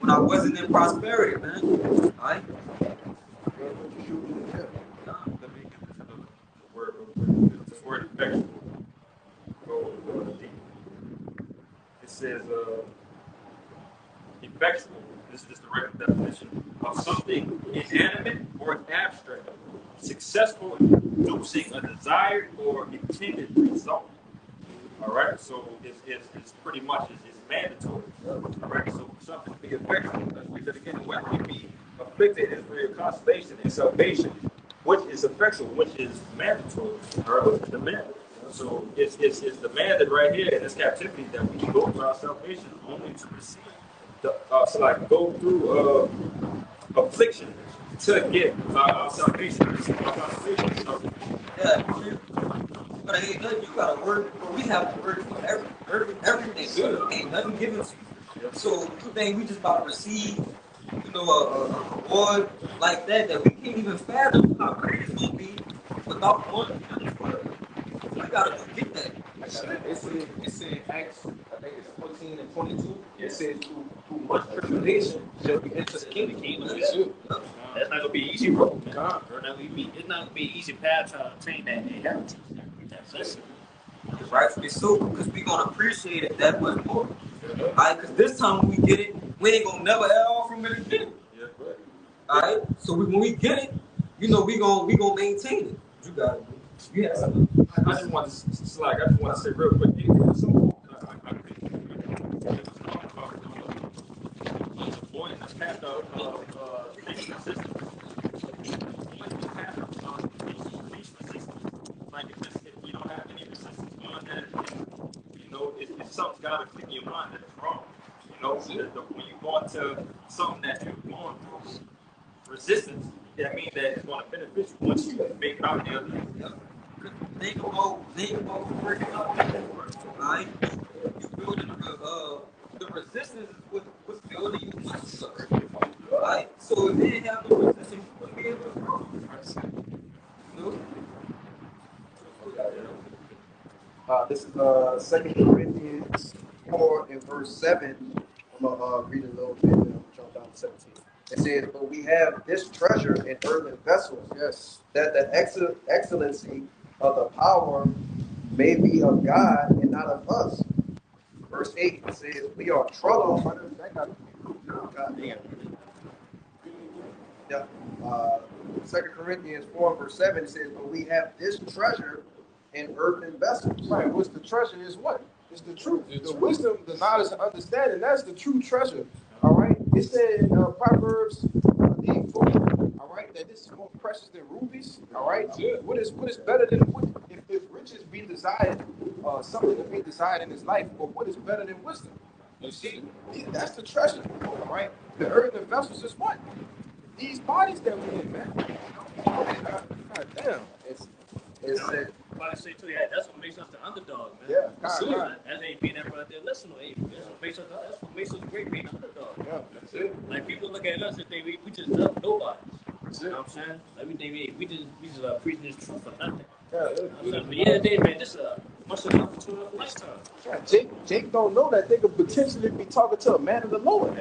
Speaker 1: when I wasn't in prosperity, man. Right?
Speaker 2: Let me get this another word real quick. This word effectual. Go deep. It says effectual. This is the regular definition of something inanimate or abstract, successful in producing a desired or intended result. All right, so it's pretty much it's mandatory. All right, so something to be effectual. Let's read that again.
Speaker 7: Whether we be afflicted, it is for your consolation and salvation, which is effectual, which is mandatory.
Speaker 2: All right, which is demanded. So it's demanded right here in this captivity that we go through our salvation only to receive so like go through affliction to get our salvation, our consolation. So,
Speaker 1: Yeah. But ain't nothing, you gotta work. We have to work for everything.
Speaker 2: Good.
Speaker 1: Ain't nothing given to you. So you think we just about to receive, a reward like that we can't even fathom how great it's gonna be without one. We gotta go get that.
Speaker 7: It's in Acts, I think it's 14 and 22. It says, through much tribulation shall we enter the kingdom.
Speaker 3: That's not gonna be easy road, man. It's not gonna be an easy path to obtain that inheritance. That's it.
Speaker 1: Rightfully so, because we gonna appreciate it that much more. Alright, because this time when we get it, we ain't gonna never have all from it again.
Speaker 2: yeah, right.
Speaker 1: Alright, so when we get it, we gonna maintain it. You got it. You have something.
Speaker 2: I just want to say real quick. I think it was the point that's passed out of nation assistance. Like if you don't have any resistance on that, it's something's got to click in your mind that it's wrong. When you go into something that you're going through resistance, that means that it's going to benefit you once you make it out the other end.
Speaker 1: Think about working out that work, right? You building the resistance is what's building you muscle, right? So if they didn't have no resistance, you wouldn't be able to grow.
Speaker 6: This is 2 Corinthians 4 and verse 7. I'm going to read a little bit and I'll jump down to 17. It says, but we have this treasure in earthen vessels, yes, that the excellency of the power may be of God and not of us. Verse 8 says, we are troubled. Yeah. 2 Corinthians 4 verse 7 says, but we have this treasure in earthen vessels.
Speaker 4: Right, what's the treasure is what? It's the truth. The wisdom, the knowledge, and understanding, that's the true treasure. All right? It said in Proverbs 4, all right, that this is more precious than rubies. All right? What is better than if riches be desired, something to be desired in his life, but what is better than wisdom? You see, that's the treasure. All right? The earthen vessels is what? These bodies that we in, man. God damn.
Speaker 6: It said,
Speaker 3: I say to you, that's what makes us the underdog, man.
Speaker 4: Yeah,
Speaker 3: That ain't being that right there. Listen, that's what makes us great being the underdog.
Speaker 4: Yeah, that's it.
Speaker 3: Like people look at us and think we just nobody. You know what I'm saying? Like we think we just preaching this truth for nothing.
Speaker 4: Yeah,
Speaker 3: But yeah, day, man, this must have come to a lifetime.
Speaker 4: yeah, Jake don't know that they could potentially be talking to a man of the Lord.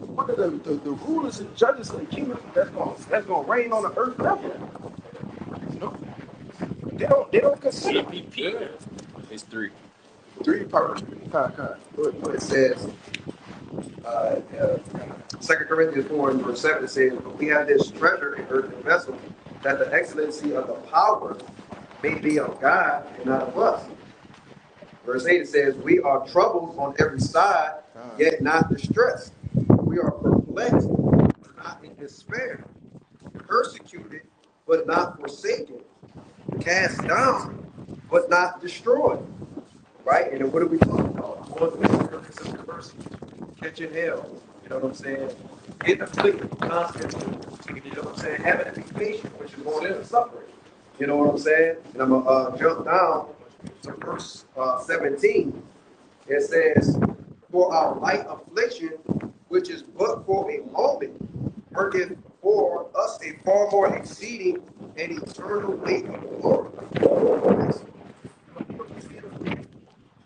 Speaker 4: One of the rulers and judges of the kingdom that's gonna reign on the earth level. You know? They don't consider
Speaker 3: CPP.
Speaker 5: It's three.
Speaker 4: three parts.
Speaker 6: it says, 2 Corinthians 4 and verse 7 says, but we have this treasure in earthen vessels, that the excellency of the power may be of God and not of us. Verse 8 it says, we are troubled on every side, yet not distressed. We are perplexed, not in despair, persecuted, but not forsaken, cast down, but not destroyed. Right? And then what are we talking about? Going through the purpose of adversity, catching hell. You know what I'm saying? Getting afflicted constantly. You know what I'm saying? Having to be patient, which is going into suffering. You know what I'm saying? And I'm gonna jump down to verse 17. It says, "For our light affliction, which is but for a moment, worketh for us a far more exceeding and eternal weight of glory."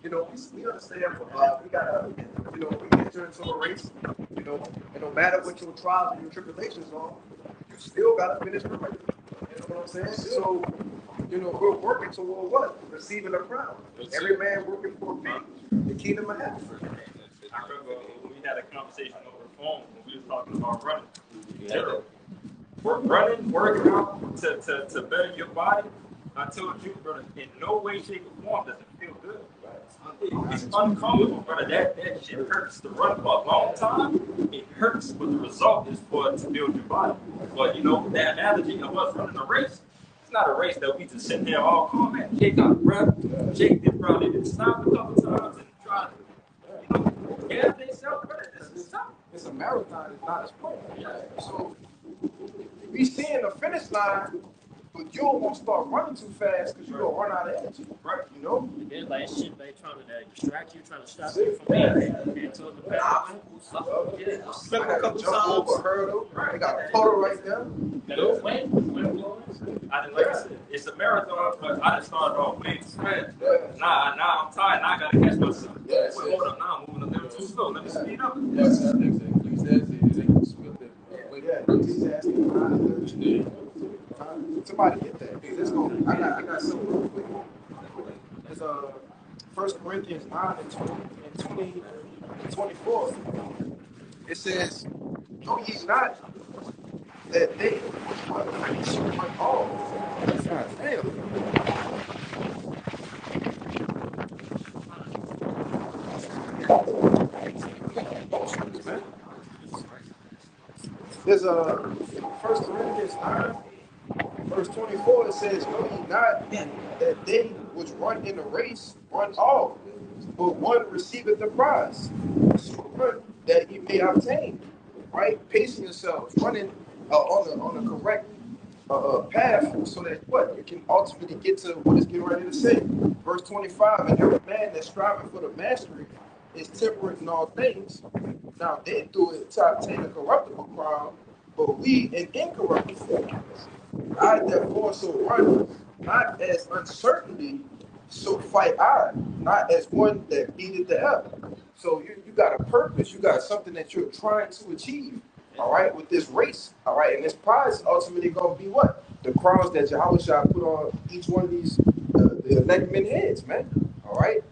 Speaker 6: You know, we understand we gotta, you know, we enter into a race, you know, and no matter what your trials and your tribulations are, you still gotta finish the race. You know what I'm saying? So, you know, we're working toward what? Receiving a crown. Every man working for the kingdom of heaven.
Speaker 2: I remember when we had a conversation over the phone when we were talking about running.
Speaker 5: Yeah.
Speaker 2: We're running, working out to better your body. I told you, brother, in no way, shape, or form does it feel good. It's uncomfortable, brother. That shit hurts to run for a long time. It hurts, but the result is for it to build your body. But you know, that analogy of us running a race, it's not a race that we just sit there all calm and Jake got a breath. Jake did probably did stop a couple times and try to, you know, gas themselves, brother. This is tough.
Speaker 4: It's a marathon, it's not a sprint. So we seeing the finish line, but you don't want to start running too fast because you're gonna run out of energy, right? You know?
Speaker 3: And then like shit, they trying to distract you, trying to stop you from being into the path. Yeah, slip a couple
Speaker 6: Jump over a
Speaker 3: times.
Speaker 6: hurdle. They got a puddle right there.
Speaker 3: You know, wind blowing.
Speaker 2: I didn't like I said, it's a marathon, but I just started off way too fast. Now I'm tired. Now I gotta catch myself.
Speaker 5: Yeah,
Speaker 2: Wait, hold up, now I'm moving a little too slow. Let me speed up.
Speaker 5: Yes, I think so. Ecclesiastes, they can split that.
Speaker 6: Yeah, he's asking. Somebody get that. Hey, let's go. I got something real quick.
Speaker 4: It's 1 Corinthians 9 and 20 and 24. It says, "Know ye not that they which are all." God damn. There's a 1 Corinthians 9, verse 24. It says, "Know ye not that they which run in the race run all, but one receiveth the prize. So run that ye may obtain." Right? Pacing yourselves, running on the correct path, so that what you can ultimately get to what it's getting ready to say. Verse 25, "And every man that's striving for the mastery is temperate in all things. Now they do it to obtain a corruptible crown, but we an incorruptible. I therefore so run, not as uncertainty, so fight I, not as one that beateth the air." So you got a purpose, you got something that you're trying to achieve, all right, with this race, all right, and this prize is ultimately going to be what? The crowns that Yahweh shall put on each one of these, the elect men heads, man, all right?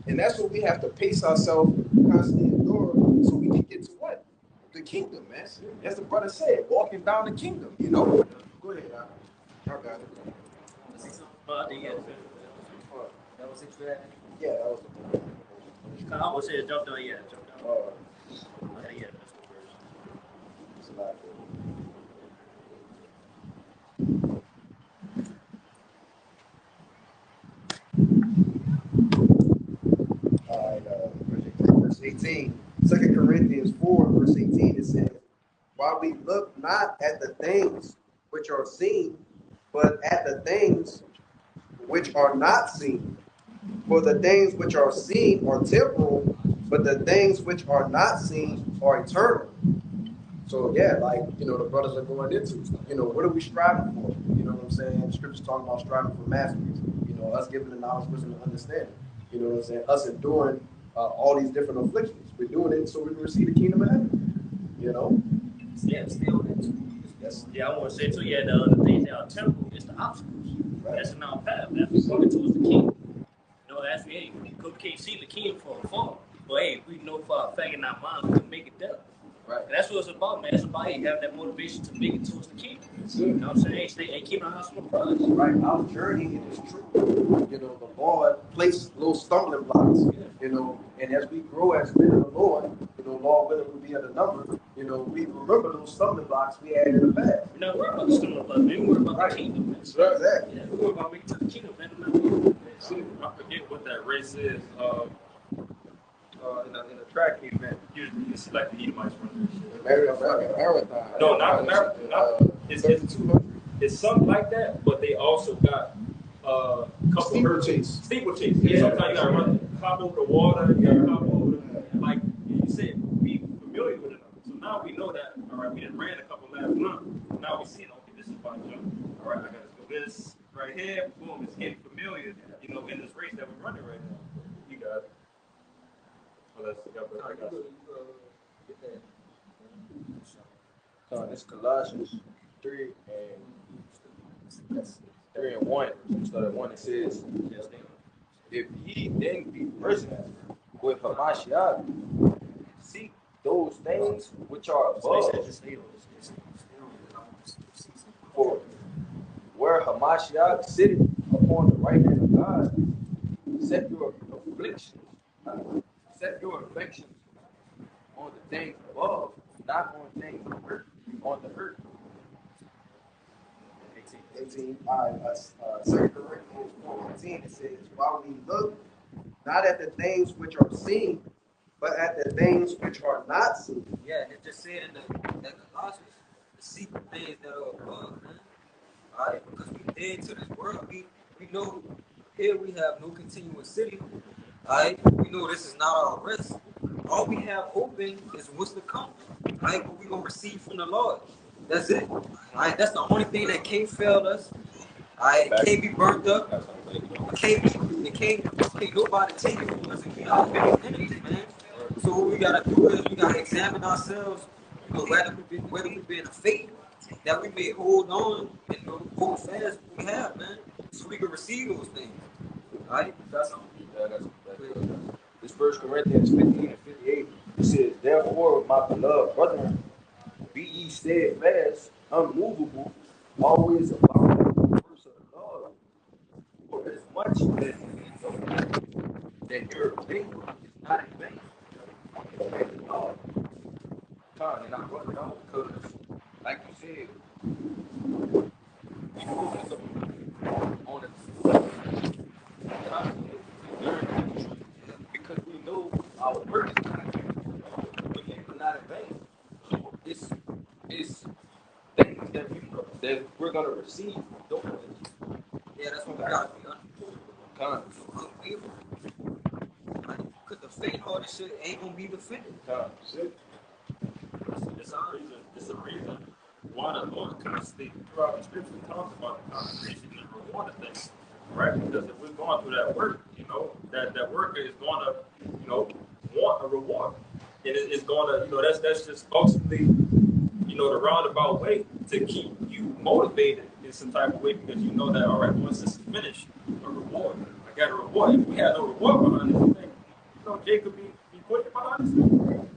Speaker 4: And that's what we have to pace ourselves, constantly endure, so we can get to what? The kingdom, man. As the brother said, walking down the kingdom, you know? Go ahead, I got it.
Speaker 3: That was it for that.
Speaker 6: Yeah, that was the
Speaker 3: I almost said jump down, yeah, jump down. Okay, yeah, that's the verse.
Speaker 6: It's a lot. All right, verse 18. 2 Corinthians 4, verse 18, it says, "While we look not at the things which are seen, but at the things which are not seen. For the things which are seen are temporal, but the things which are not seen are eternal." So yeah, like, you know, the brothers are going into, you know, what are we striving for? You know what I'm saying? The scriptures talking about striving for masteries. You know, us giving the knowledge, wisdom, and understanding. You know what I'm saying? Us enduring all these different afflictions. We're doing it so we can receive the kingdom of heaven. You know?
Speaker 3: Yeah, still
Speaker 6: That's
Speaker 3: yeah, I want to say too, yeah, the other things that are temporal is the obstacles.
Speaker 6: right.
Speaker 3: That's in our path. That's we're working towards the king. You know, that's hey, we can't see the king from afar. But hey, we know for a fact in our mind we can make it there.
Speaker 6: Right.
Speaker 3: And that's what it's about, man. It's about hey, having that motivation to make it towards the king.
Speaker 6: That's
Speaker 3: You
Speaker 6: it.
Speaker 3: know what I'm saying? Stay keeping our house on the prize.
Speaker 6: Right. Our journey, it is true. You know, the Lord placed little stumbling blocks, you know, and as we grow as men of the Lord, you know, Lord willing, we'll be at a number, You know, we remember those stumbling blocks we had in the past.
Speaker 3: We're not worried about the stumbling blocks. We're worried about
Speaker 6: Right.
Speaker 3: the kingdom. Man.
Speaker 6: Exactly.
Speaker 3: Yeah, we're worried about making it to the kingdom, man. I'm not worried.
Speaker 2: See, I forget what that race is.
Speaker 7: In a tracking event.
Speaker 2: Usually it's like the Edomites run that shit.
Speaker 4: Marathon.
Speaker 2: No, not marathon. It's
Speaker 4: 200.
Speaker 2: it's something like that, but they also got couple
Speaker 4: Steeplechase.
Speaker 2: Steeplechase. Yeah, sometimes you gotta run hop over the water, you gotta hop over the, like you said, be familiar with it. So now we know that, all right, we done ran a couple laps now. Now we see, okay, this is about jump. All right, I gotta do this right here. Boom, it's getting familiar, you know, in this race that we're running right now. You got it. Well, I got you.
Speaker 4: It's Colossians 3 and 1. Start at 1. It says, if ye then be risen with Hamashiach, seek those things which are above. For where Hamashiach sitteth upon the right hand of God, set your affections on the things above, not on things on the earth.
Speaker 6: 18. All right, 2 Corinthians 4:18, it says, while we look not at the things which are seen, but at the things which are not seen.
Speaker 1: Yeah, it just said in the Colossians, the secret things that are above, man. All right, because we dead to this world. We know here we have no continuous city. All right, we know this is not our rest. All we have open is what's to come. All right, what we gonna receive from the Lord. That's it. All right, that's the only thing that can't fail us. All right, it can't be burnt up. It can't nobody take it from us if we are living enemies, man. So what we gotta do is we gotta examine ourselves, you know, whether we be in a faith that we may hold on and, you know, hold fast what we have, man, so we can receive those things. All right, that's all.
Speaker 4: This 1 Corinthians 15 and 58, it says, therefore, my beloved brethren, be ye steadfast, unmovable, always abounding in the works of the Lord. For as much as you know that your labor is not in vain. And I'm running on because, like you said, we focus on it because we know our work is not in vain. So it's things that we're gonna receive.
Speaker 1: Yeah, that's what we gotta be unwavering. Because the faith, all this shit ain't gonna be defended.
Speaker 2: It's a reason why the Lord constantly throughout the scripture talks about the consecration and the reward of things, right? Because if we're going through that work, you know, that worker is going to, you know, want a reward. And it's going to, you know, that's just ultimately, you know, the roundabout way to keep you motivated in some type of way because you know that, all right, once this is finished, a reward. I got a reward. If we had no reward behind this thing, you know, Jacob be putting behind this thing.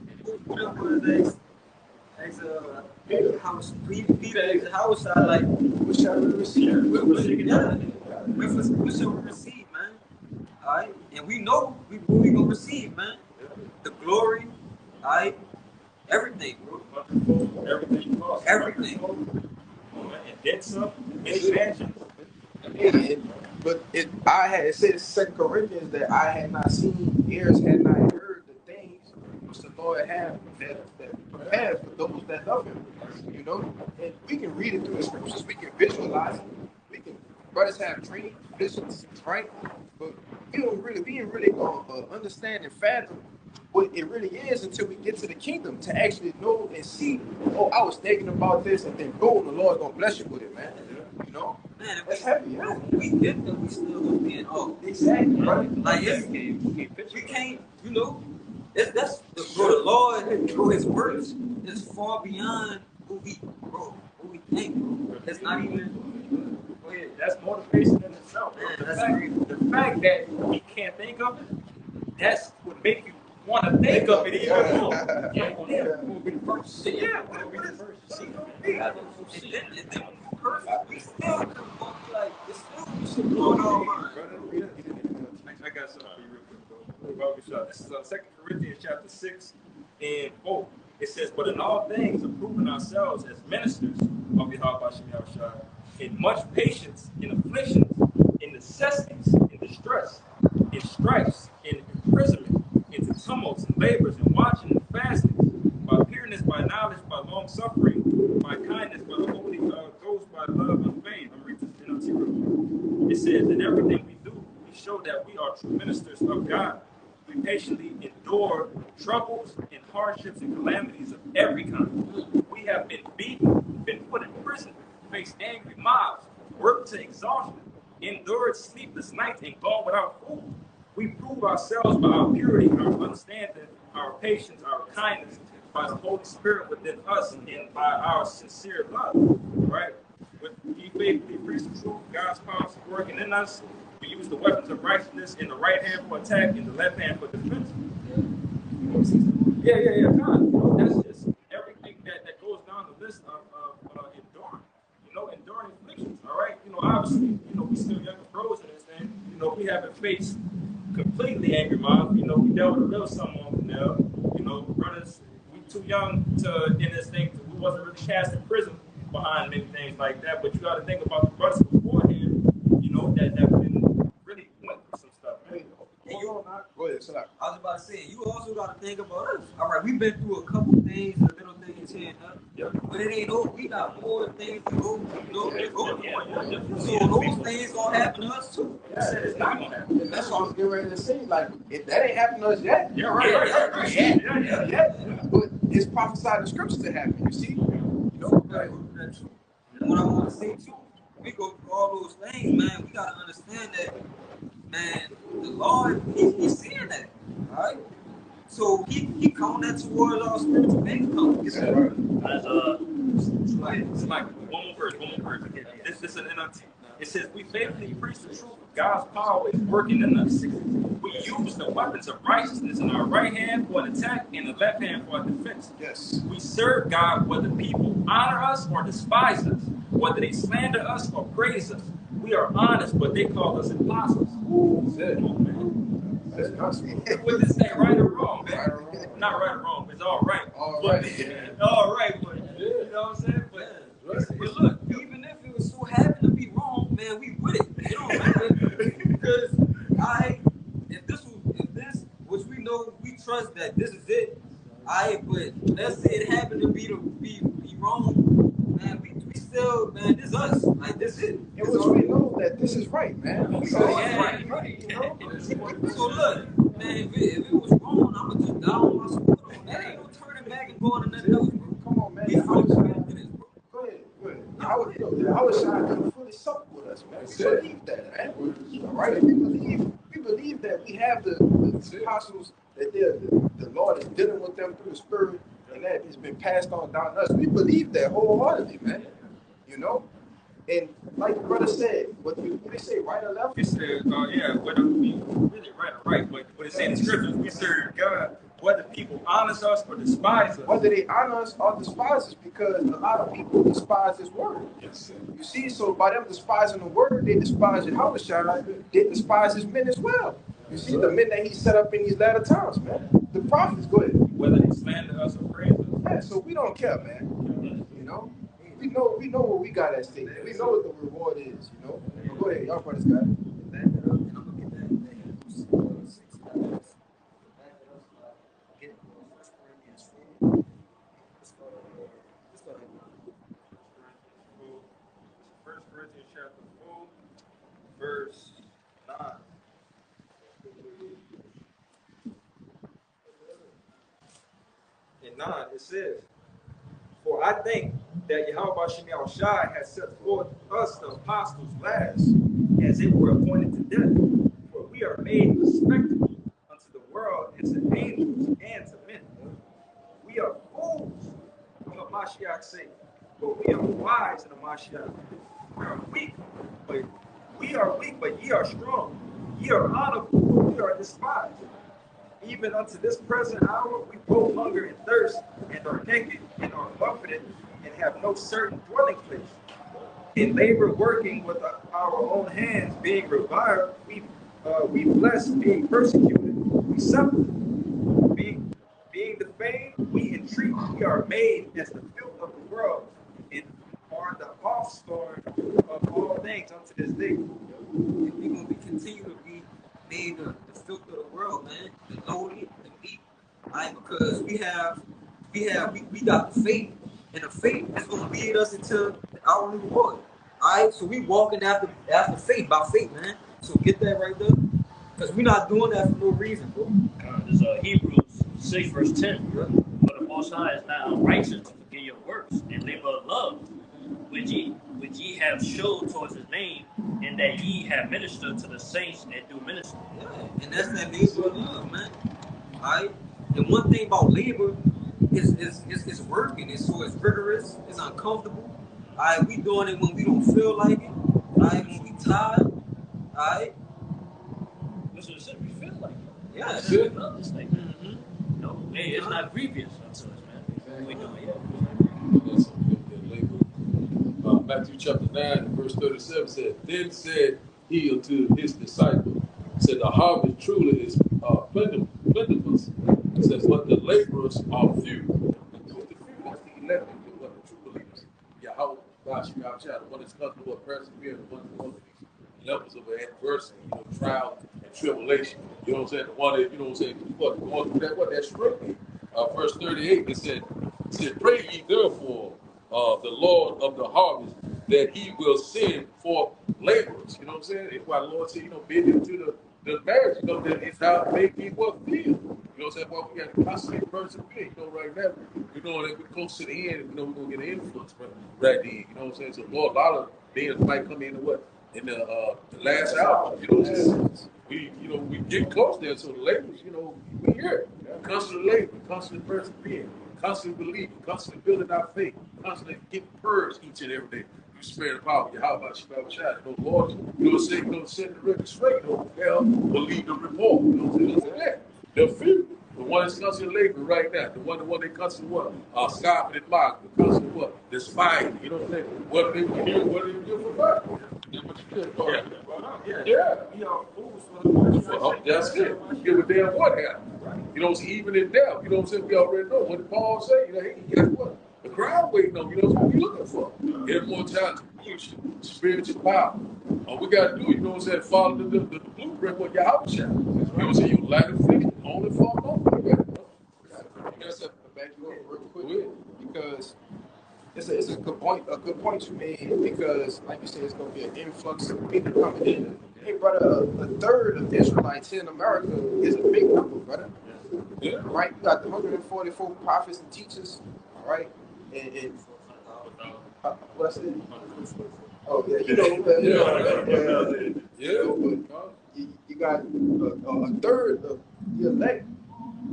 Speaker 1: Peter asked house, I like,
Speaker 4: What shall we receive?
Speaker 1: what should we receive, man? All right, and we know what we gonna receive, man. The glory, all right, everything, bro.
Speaker 2: Everything costs.
Speaker 1: Everything.
Speaker 2: And then some, expansion.
Speaker 4: But it says 2 Corinthians that I had not seen, ears had not heard the things which the Lord had that prepared for those that love him. You know, and we can read it through the scriptures, we can visualize it, we can brothers have training visions, right? But we ain't really gonna understand and fathom what it really is until we get to the kingdom to actually know and see, oh, I was thinking about this, and then boom, the Lord's gonna bless you with it, man. You know?
Speaker 1: Man,
Speaker 4: That's heavy, yeah.
Speaker 1: when we get there, we still gonna be in awe.
Speaker 4: Exactly, right?
Speaker 1: Like we can't, you know, that's the Lord, bro, his works is far beyond what we think, bro. It's not even. Go ahead.
Speaker 2: That's motivation in itself.
Speaker 1: Man,
Speaker 2: The fact that he can't think of it, that's what make you want to think of it even more. Yeah, we'll be the first. Yeah, we'll be the first. See,
Speaker 1: And then perfect. We still like it's still going on.
Speaker 2: I got something for you real quick, bro. This is 2 Corinthians chapter 6 and 4. It says, but in all things, approving ourselves as ministers of Yahweh Shem Yahushua, in much patience, in afflictions, in necessities, in distress, in stripes, in imprisonment, into tumults and labors, and watching and fasting, by pureness, by knowledge, by long suffering, by kindness, by the Holy Ghost, by love and faith. I'm reading this NLT. It says, in everything we do, we show that we are true ministers of God. We patiently endure troubles and hardships and calamities of every kind. We have been beaten, been put in prison, faced angry mobs, worked to exhaustion, endured sleepless nights, and gone without food. We prove ourselves by our purity, our understanding, our patience, our kindness, by the Holy Spirit within us, and by our sincere love. Right? With ye faithfully preach the truth, God's power is working in us. We use the weapons of righteousness in the right hand for attack, in the left hand for defense. Yeah. God, that's just everything that goes down the list of enduring. Enduring afflictions. All right. Obviously, we still young pros in this thing. We haven't faced completely angry mobs. We dealt with a little something on there. Brothers, we too young to in this thing. We wasn't really cast in prison behind many things like that. But you got to think about the brothers beforehand. That been really went through some stuff, man.
Speaker 1: And you,
Speaker 4: Go ahead, sit down.
Speaker 1: I was about to say, you also got to think about us. All right, we've been through a couple things, a little things here and there.
Speaker 2: Yeah.
Speaker 1: But it ain't over. We got more things to go.
Speaker 2: Yeah.
Speaker 1: So those things gonna happen to us too.
Speaker 2: It's not gonna happen.
Speaker 4: That's what I was getting ready to say. Like, if that ain't happened to us yet.
Speaker 2: Yeah, right.
Speaker 4: Yeah. But it's prophesied in scripture to happen, you see?
Speaker 1: Right. And what I want to say too, we go through all those things, man. We gotta understand that, man. The Lord, He's seeing that, all right? So He counting that towards our spiritual income.
Speaker 2: It's like one more verse. This is an NLT. It says, we faithfully preach the truth. God's power is working in us. We use the weapons of righteousness in our right hand for an attack and the left hand for a defense.
Speaker 4: Yes.
Speaker 2: We serve God whether people honor us or despise us, whether they slander us or praise us. We are honest, but they call us imposters.
Speaker 4: That's it.
Speaker 2: Come on, man.
Speaker 4: That's gospel.
Speaker 2: What this say, right or wrong, man?
Speaker 4: Right or wrong.
Speaker 2: Not right or wrong, it's all right.
Speaker 4: All
Speaker 2: But-
Speaker 4: right.
Speaker 2: all right, but you know what I'm saying? But look,
Speaker 1: Even if it was so happen to be wrong, man, we with it. Because if this, which we know, we trust that this is it. But let's say it happened to be wrong, man. We still, man, this us. Like this is it.
Speaker 4: In which we know that this is right, man. We
Speaker 1: So,
Speaker 4: know
Speaker 1: yeah.
Speaker 4: it's right, you know?
Speaker 1: So look, man, if it was wrong, I'ma just down my sword on that. Ain't no turning back and going to nothing else, bro.
Speaker 4: Come on, man.
Speaker 1: We fully committed to this, bro.
Speaker 4: Go ahead. I was trying to fully soak with us, man. We believe that, man. All right? We believe that we have the apostles, that the Lord is dealing with them through the Spirit, and that it's been passed on down to us. We believe that wholeheartedly, man. And like the brother said, what they say, right or left?
Speaker 2: it said, whether we really right, but it said in scriptures, we serve God, whether people honor us or despise us.
Speaker 4: Whether they honor us or despise us, because a lot of people despise His word.
Speaker 2: Yes.
Speaker 4: You see, so by them despising the word, they despise Yahweh. They despise His men as well. You see, the men that He set up in these latter times, man. The prophets, go ahead.
Speaker 2: Whether they slander us or praise us.
Speaker 4: Yeah, so we don't care, man. We know what we got at stake. We know what the reward is, But go ahead, y'all brothers got it.
Speaker 1: Back it up, and I'm gonna get that Hebrews 6. Back it up, get it. 1 Corinthians 4. Let's go ahead.
Speaker 2: 1 Corinthians chapter 4, verse 9. In 9, it says, for I think that Yahweh Shem Yahushua has set forth us the apostles last, as it were appointed to death. For we are made a spectacle unto the world and to angels and to men. We are fools for Hamashiach's sake, but we are wise in Hamashiach. We are weak, but ye are strong. Ye are honorable, but we are despised. Even unto this present hour, we both hunger and thirst, and are naked, and are buffeted, and have no certain dwelling place. In labor working with our own hands, being reviled, we bless, being persecuted, we suffer. Being defamed, we
Speaker 7: tree, we are made as the filth of the world, and are the offspring of all things unto this day.
Speaker 1: And we're gonna be continue to be made the filth of the world, man. The lowly, the meek. Right? Because we got the faith. And the faith is gonna lead us into our reward. Alright, so we walking after faith, by faith, man. So get that right there. Because we're not doing that for no reason, bro.
Speaker 3: This is Hebrews 6 verse 10. For the Most High is not unrighteous to forget your works and labor of love, which ye have showed towards his name, and that ye have ministered to the saints that do minister.
Speaker 1: Yeah, and that's that labor of love, man. Alright? And one thing about labor is working. It's rigorous, it's uncomfortable. Alright, we doing it when we don't feel like it. Alright, when we tired. Alright?
Speaker 3: That's what it said. We feel like it.
Speaker 1: Yeah,
Speaker 3: It's
Speaker 1: that's
Speaker 3: we love this thing. No, hey, it's not grievous unto us, man. We doing it.
Speaker 5: That's a labor. Matthew chapter 9, verse 37 said, Then said he unto his disciples, said, The harvest truly is plentiful. It says, but the laborers are few. Who's the few? That's the 11, what the true believers. Yahweh, God, Shemar, the one that's comfortable with persevering, the one that's going through these levels of adversity, trial and tribulation. You know what I'm saying? The one that, going through that struggle. Verse 38, it said, Pray ye therefore the Lord of the harvest, that he will send forth laborers. You know what I'm saying? It's why the Lord said, bid into the marriage, that it's how make me what feel. You know what I'm saying? Well, we got to constantly persevere. Right now, we know that we're close to the end, we're going to get an influence right then. You know what I'm saying? So, Lord, a lot of things might come in in the last hour. You know what I'm saying? We get close there. So the laborers, we here. Constantly laboring, constantly persevering, constantly believing, constantly building our faith, constantly getting purged each and every day. You spare the power. How about you, child? Lord, set the record straight. Hell will lead the report. You know what I'm saying? The few. The one that's constantly laboring right now. The one they constantly what? Scoffing and mocking. The constantly what? Despising. You know what I'm saying? What they do, what they do for fun. That's it. Give a damn what happened. You know, even in death, you know what I'm saying? We already know. What did Paul say? Hey, guess what? The crowd waiting on you. That's what we're looking for. Immortality, spiritual power. All we got to do, you know what I'm saying? Follow the blueprint what Yahweh shall. You know what I'm saying? You lack of faith, only fall on.
Speaker 4: You guys have to back you up real quick because it's a good point you made because, like you said, it's going to be an influx of people coming in. Hey, brother, a third of Israelites here in America is a big number, brother.
Speaker 5: Yeah.
Speaker 4: Right? You got the 144 prophets and teachers, all right? And what's it? Oh, yeah, you got a third of the elect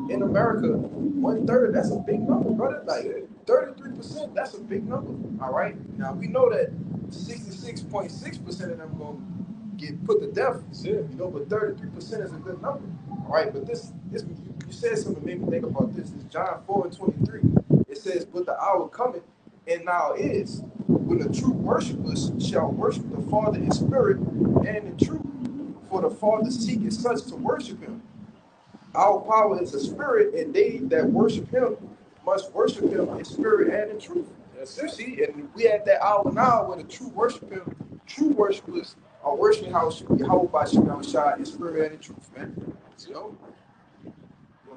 Speaker 4: in America. 1/3, that's a big number, brother. Like 33%, that's a big number. All right. Now we know that 66.6% of them gonna get put to death. But 33% is a good number. All right. But this you said something that made me think about this. It's John 4:23. It says, "But the hour cometh, and now is, when the true worshipers shall worship the Father in spirit and in truth. For the Father seeketh such to worship him. Our power is the spirit, and they that worship him must worship him in spirit and in truth." You see, and we at that hour now where the true worshipers are worshiping Yahweh by Shemar in spirit and in truth, man.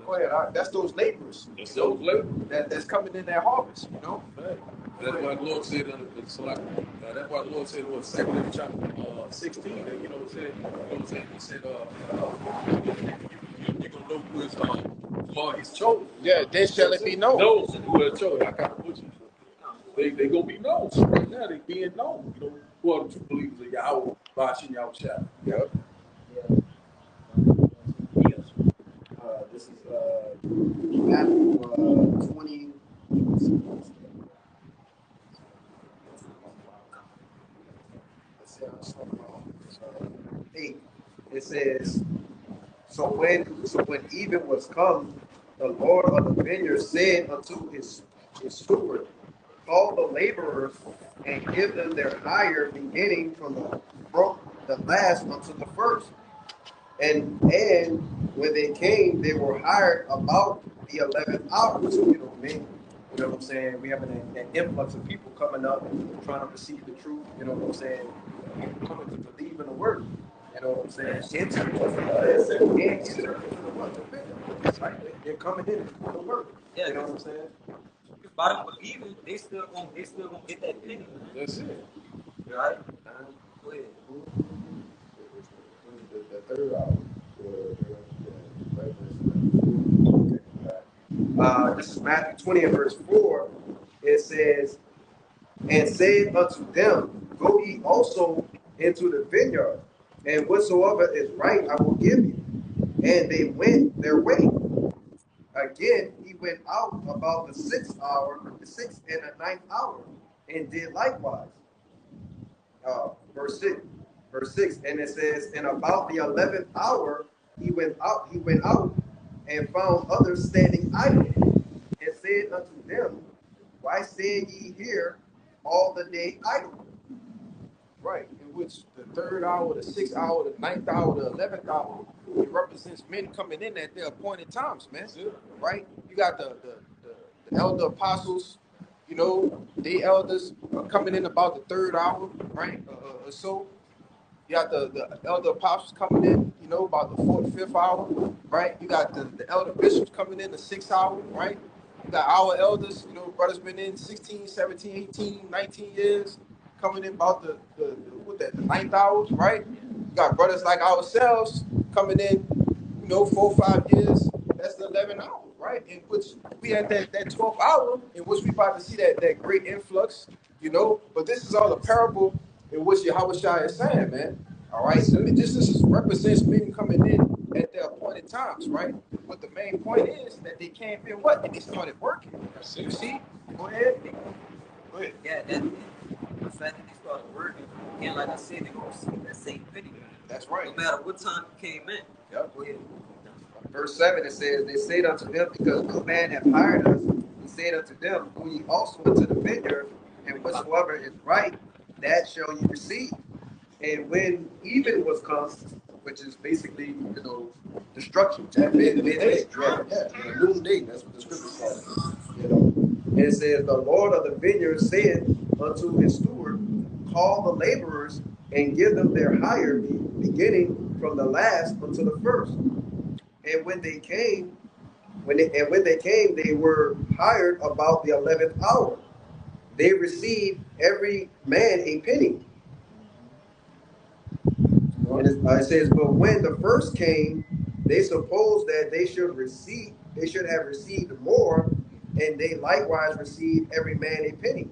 Speaker 4: Go ahead. That's those laborers.
Speaker 5: That's those laborers.
Speaker 4: That's coming in that harvest,
Speaker 5: Right. That's why the Lord said that's why the Lord said what 2 chapter 16. That, you know what I'm saying? He said you're gonna know who is for his chosen.
Speaker 4: Yeah, then shall it be known.
Speaker 5: Knows who are chosen. I gotta put you. They gonna be known. So right now they being known. Who are the true believers of Yahweh, Bashim Yahweh Shah.
Speaker 4: Yep.
Speaker 6: This is Matthew 20. It says, so when even was come, the Lord of the vineyard said unto his steward, Call the laborers and give them their hire, beginning from the last unto the first. And when they came, they were hired about the 11th hour. So, you know, man, you know what I'm saying? We have an influx of people coming up and trying to receive the truth. You know what I'm saying? People coming to believe in the word. You know what I'm saying? Enter into the what? The vineyard. Right? They're coming in for the word.
Speaker 1: Yeah,
Speaker 6: You know what I'm saying?
Speaker 1: if by them believing, they still gonna get that penny, man.
Speaker 5: That's it.
Speaker 1: Right? Go ahead.
Speaker 6: The third hour. This is Matthew 20 and verse 4. It says, and said unto them, go ye also into the vineyard, and whatsoever is right I will give you. And they went their way. Again, he went out about the 6th hour, the 6th and the 9th hour, and did likewise. Verse 6, and it says, and about the 11th hour he went out and found others standing idle, and said unto them, why stand ye here all the day idle?
Speaker 4: Right, in which the 3rd hour, the 6th hour, the 9th hour, the 11th hour, it represents men coming in at their appointed times, man. Right? You got the elder apostles, you know, the elders are coming in about the 3rd hour, right? Or so. You got the elder apostles coming in, you know, about the 4th, 5th hour, right? You got the elder bishops coming in the 6th hour, right? You got our elders, you know, brothers been in 16, 17, 18, 19 years, coming in about the 9th hours, right? You got brothers like ourselves coming in, you know, 4 or 5 years, that's the 11 hours, right? In which we at that 12th hour, in which we about to see that great influx, you know, but this is all a parable in which Yahushua is saying, man. All right, so this represents men coming in at their appointed times, right? But the main point is that they came in what? And they started working. You see? Go ahead. Go ahead.
Speaker 1: Yeah, the fact that they started working, and like I said, they're gonna receive that same penny.
Speaker 6: That's right.
Speaker 1: No matter what time you came in.
Speaker 6: Yep.
Speaker 1: Go ahead.
Speaker 6: Verse 7, it says, they said unto them, because no man hath hired us, he said unto them, go ye also into the vineyard, and whatsoever is right, that shall ye receive. And when even was come, which is basically, you know, destruction, midday, noonday, that's what the scripture says. You know, and it says, the Lord of the vineyard said unto his steward, call the laborers and give them their hire, beginning from the last unto the first. And when they came, they were hired about the 11th hour. They received every man a penny. And it says, but when the first came, they supposed that they should have received more, and they likewise received every man a penny.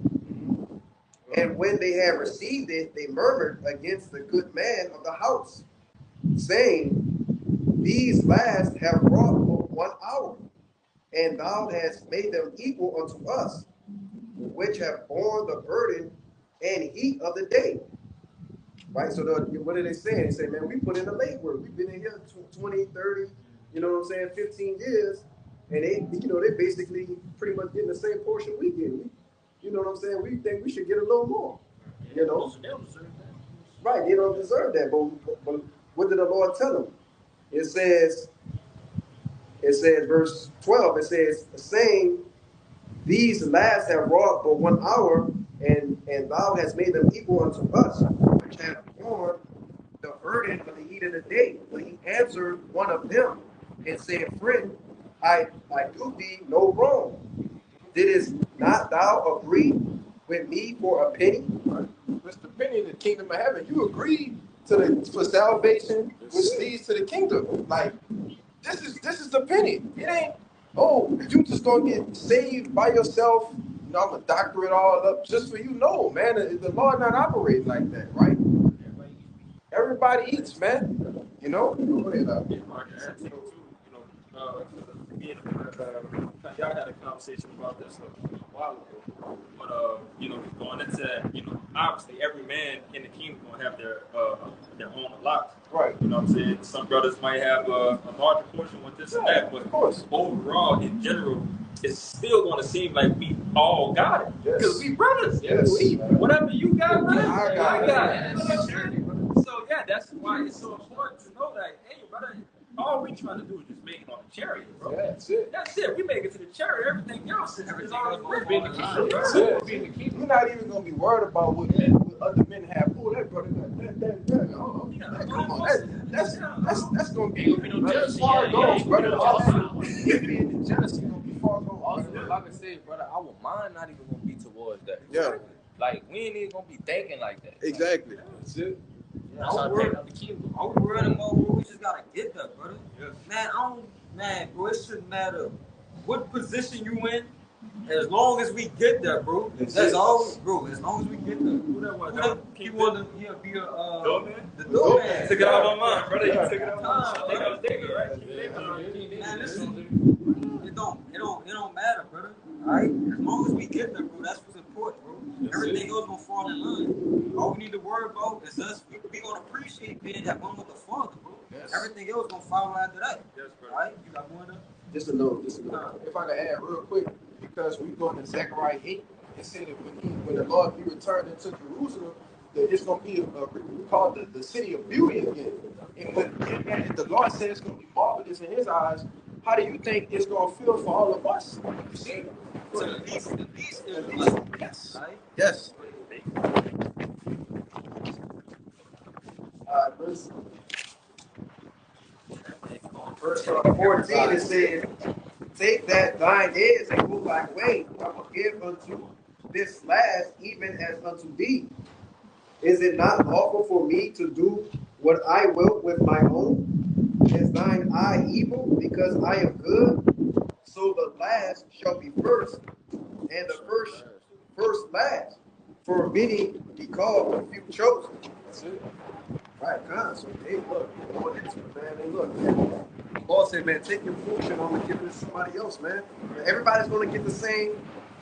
Speaker 6: And when they had received it, they murmured against the good man of the house, saying, these last have wrought for 1 hour, and thou hast made them equal unto us, which have borne the burden and heat of the day. Right? So what are they saying? They say, man, we put in the labor. We've been in here 20, 30, you know what I'm saying, 15 years. And they basically pretty much getting the same portion we get. You know what I'm saying? We think we should get a little more. You know? Right, they don't deserve that. But what did the Lord tell them? It says, verse 12, it says, saying, these last have wrought for 1 hour, and thou hast made them equal unto us, which have borne the burden of the heat of the day. But he answered one of them and said, friend, I do thee no wrong. Didst not thou agree with me for a penny?
Speaker 4: What's the penny in the kingdom of heaven? You agreed for salvation, which leads to the kingdom. Like, this is the penny. It ain't, oh, you just gonna get saved by yourself. You know, I'm gonna doctor it all up just for you. No, man, the Lord not operating like that, right? Everybody eats, man. You know? Go ahead,
Speaker 2: y'all had a conversation about this a while ago, but going into that, obviously every man in the kingdom gonna have their own allotment.
Speaker 4: Right.
Speaker 2: You know what I'm saying? Some brothers might have a larger portion with this and that, but overall, in general, it's still going to seem like we all got it because we brothers.
Speaker 4: Yes.
Speaker 2: Whatever you got, brother,
Speaker 4: I got
Speaker 2: it. So yeah, that's why it's so important to know that, hey, brother, All we trying to do is just make it on the chariot, bro.
Speaker 5: Yeah, that's it.
Speaker 2: That's it. We make it to the chariot. Everything else is already
Speaker 3: Being the
Speaker 2: written.
Speaker 3: kingdom.
Speaker 5: That's it.
Speaker 3: Being the kingdom.
Speaker 4: You're not even gonna be worried about what other men have. Oh, that brother got that. Oh, come on, that's gonna be
Speaker 3: Ain't gonna be no jealousy.
Speaker 4: far
Speaker 3: Yeah,
Speaker 4: gone,
Speaker 3: yeah,
Speaker 4: brother.
Speaker 3: yeah.
Speaker 4: All that being jealousy gonna be far gone.
Speaker 8: Also, like I said, brother, our mind not even gonna be towards that.
Speaker 4: Yeah,
Speaker 8: Like we ain't even gonna be thinking like that.
Speaker 4: exactly.
Speaker 5: That's it.
Speaker 3: That's how I take out the kingdom.
Speaker 1: I'm worried about bro. We just gotta get there, brother.
Speaker 2: Yes.
Speaker 1: Man, bro, it shouldn't matter what position you in, as long as we get there, bro. That's all, bro. As long as we get there.
Speaker 2: Who that was?
Speaker 1: You want to be a
Speaker 2: Doorman?
Speaker 1: the doorman.
Speaker 2: Took it out of my mind, brother. You took it out of my
Speaker 1: Nah,
Speaker 2: mind. Think I was thinking, right?
Speaker 1: Man, listen, it don't matter, brother. All right, as long as we get there, bro, that's what's important, bro. Everything else gonna fall in line. All we need to worry about is us. We gonna appreciate being that one with the Father, bro.
Speaker 5: Yes.
Speaker 1: Everything else gonna follow after that.
Speaker 2: Yes,
Speaker 1: All
Speaker 2: brother.
Speaker 1: right, you got one there?
Speaker 4: Just a little. If I could add real quick, because we go to Zechariah 8, it said that when the Lord be returned into Jerusalem, that it's gonna be called the city of beauty again. And if the Lord said it's gonna be marvelous in His eyes, how do you think it's gonna feel for all of us? You see?
Speaker 1: To the least
Speaker 4: At
Speaker 1: is
Speaker 4: least,
Speaker 1: like,
Speaker 4: yes.
Speaker 1: right?
Speaker 4: Yes. Verse 14, it says, take that thine is and go thy way. I will give unto this last even as unto thee. Is it not lawful for me to do what I will with my own? Is thine eye evil because I am good? So the last shall be first, and the first last. For many be called, but few chosen.
Speaker 5: That's it.
Speaker 4: Right, God. So hey, look, going into it, man. Hey, look, man. Paul said, man, take your portion on and give it to somebody else, man. Everybody's gonna get the same,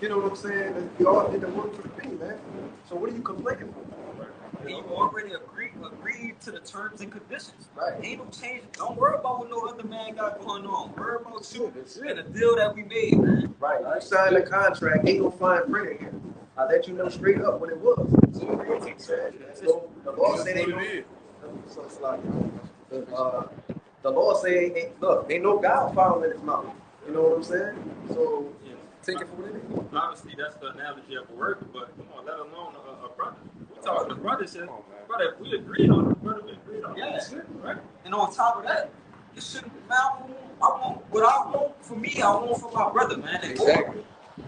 Speaker 4: you know what I'm saying? We all did the work for the penny, man. So what are you complaining for?
Speaker 1: And you already agreed to the terms and conditions.
Speaker 4: Right.
Speaker 1: Ain't no change. Don't worry about what no other man got going on. Worry about you
Speaker 5: That's it.
Speaker 1: and the deal that we made, man.
Speaker 4: Right. You signed a contract, ain't no fine print in here. I let you know straight up what it was. So the law said ain't no. The law say, look, ain't no guile found in his mouth. You know what I'm saying? So take it for what it is.
Speaker 2: Obviously, that's the analogy of a worker, but come on, let alone a brother. We talking to brother said, brother, if we agreed on it, brother, we agreed on it.
Speaker 1: Yeah.
Speaker 2: That's it, right?
Speaker 1: And on top of that, it shouldn't matter. I want what I want for me, I want for my brother, man. And
Speaker 4: Exactly.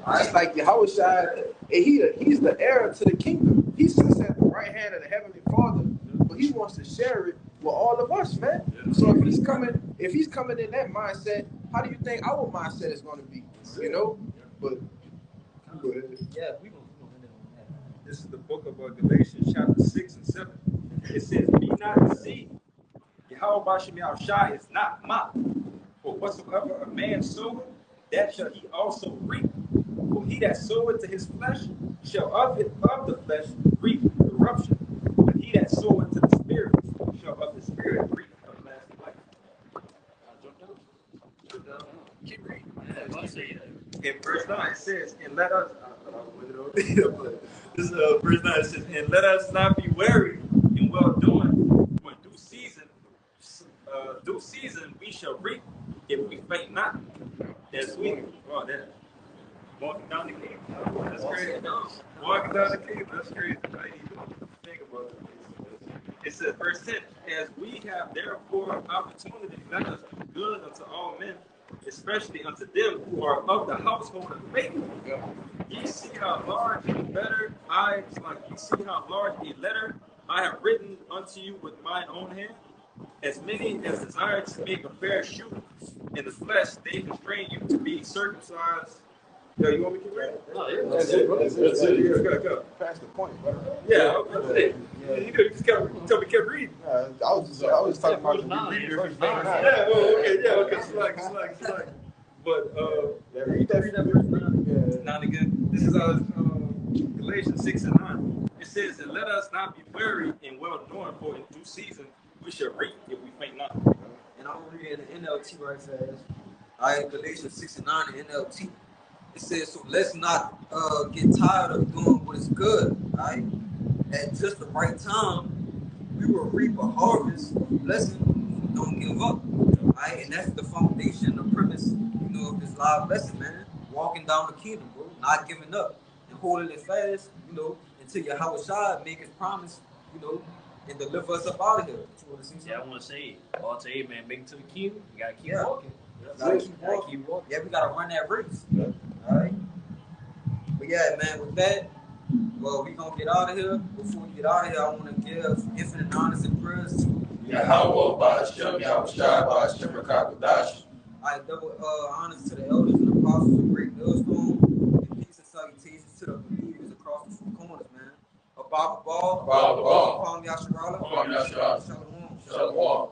Speaker 4: Just like Yahushua, he's the heir to the kingdom. He sits at the right hand of the heavenly Father, but he wants to share it with all of us, man. So if he's coming in that mindset, how do you think our mindset is going to be? You know, but go ahead.
Speaker 1: yeah, we gonna end it on that.
Speaker 7: This is the book of Galatians, chapter 6 and 7. It says, be not deceived. Yahweh Bashem Yahushua is not mocked. For whatsoever a man soweth, that shall he also reap. For he that soweth to his flesh shall of the flesh reap corruption. But he that soweth to the Spirit shall of the Spirit reap everlasting life.
Speaker 3: Keep reading. Yeah, I say that.
Speaker 7: In verse 9 it says, and let us
Speaker 2: This is verse 9. It says, and let us not be weary in well doing, for due season we shall reap if we faint not. That's sweet. Oh, that walking down the cave. That's crazy. Walking down the cave. That's crazy. I didn't even think about it. It says, verse 10, as we have therefore opportunity, let us do good unto all men, especially unto them who are of the household of faith. Ye see how large a letter I have written unto you with mine own hand. As many as desire to make a fair shoot in the flesh, they constrain you to be circumcised. Yo, you want me to keep reading?
Speaker 3: No, yeah.
Speaker 5: That's it. That's it.
Speaker 2: Go.
Speaker 4: Pass the point, brother.
Speaker 2: Yeah, I was gonna say. You could just kept reading.
Speaker 4: I was talking about
Speaker 3: Verse 9,
Speaker 4: the
Speaker 3: verse 9.
Speaker 2: Yeah, okay, Slack. But
Speaker 4: read that verse 9.
Speaker 2: not again. This is Galatians 6 and 9. It says, and let us not be weary in well doing, for in due season we shall reap if we faint not.
Speaker 1: And I'm reading the NLT right fast. All right, Galatians 6 and 9 in NLT. It says, so let's not get tired of doing what is good, all right? At just the right time, we will reap a harvest of blessing. Don't give up. Alright, and that's the foundation, the premise, you know, of this live lesson, man. Walking down the kingdom, bro. Not giving up and holding it fast, you know, until your Hawashai make his promise, you know, and deliver us up out of here. You want to see something?
Speaker 3: Yeah, I want to say, all to hey, man, make it to the kingdom. You gotta keep
Speaker 1: Yeah.
Speaker 3: walking.
Speaker 1: Gotta keep walking. Yeah, we gotta run that race. Alright. But yeah, man, with that, well, we gonna get out of here. Before we get out of here, I wanna give infinite honors and prayers to
Speaker 5: Yahweh Ba'ashem, Yahushua Ba'ashem, Rakakadash.
Speaker 1: I double honors to the elders and apostles of Great Millstone, and peace and salutations to the believers across the four corners, man. Abba Ball,
Speaker 5: Abba Ball.
Speaker 1: Kwame Yasharala,
Speaker 5: Kwame Yasharala.
Speaker 1: Shalom.
Speaker 5: Shalom.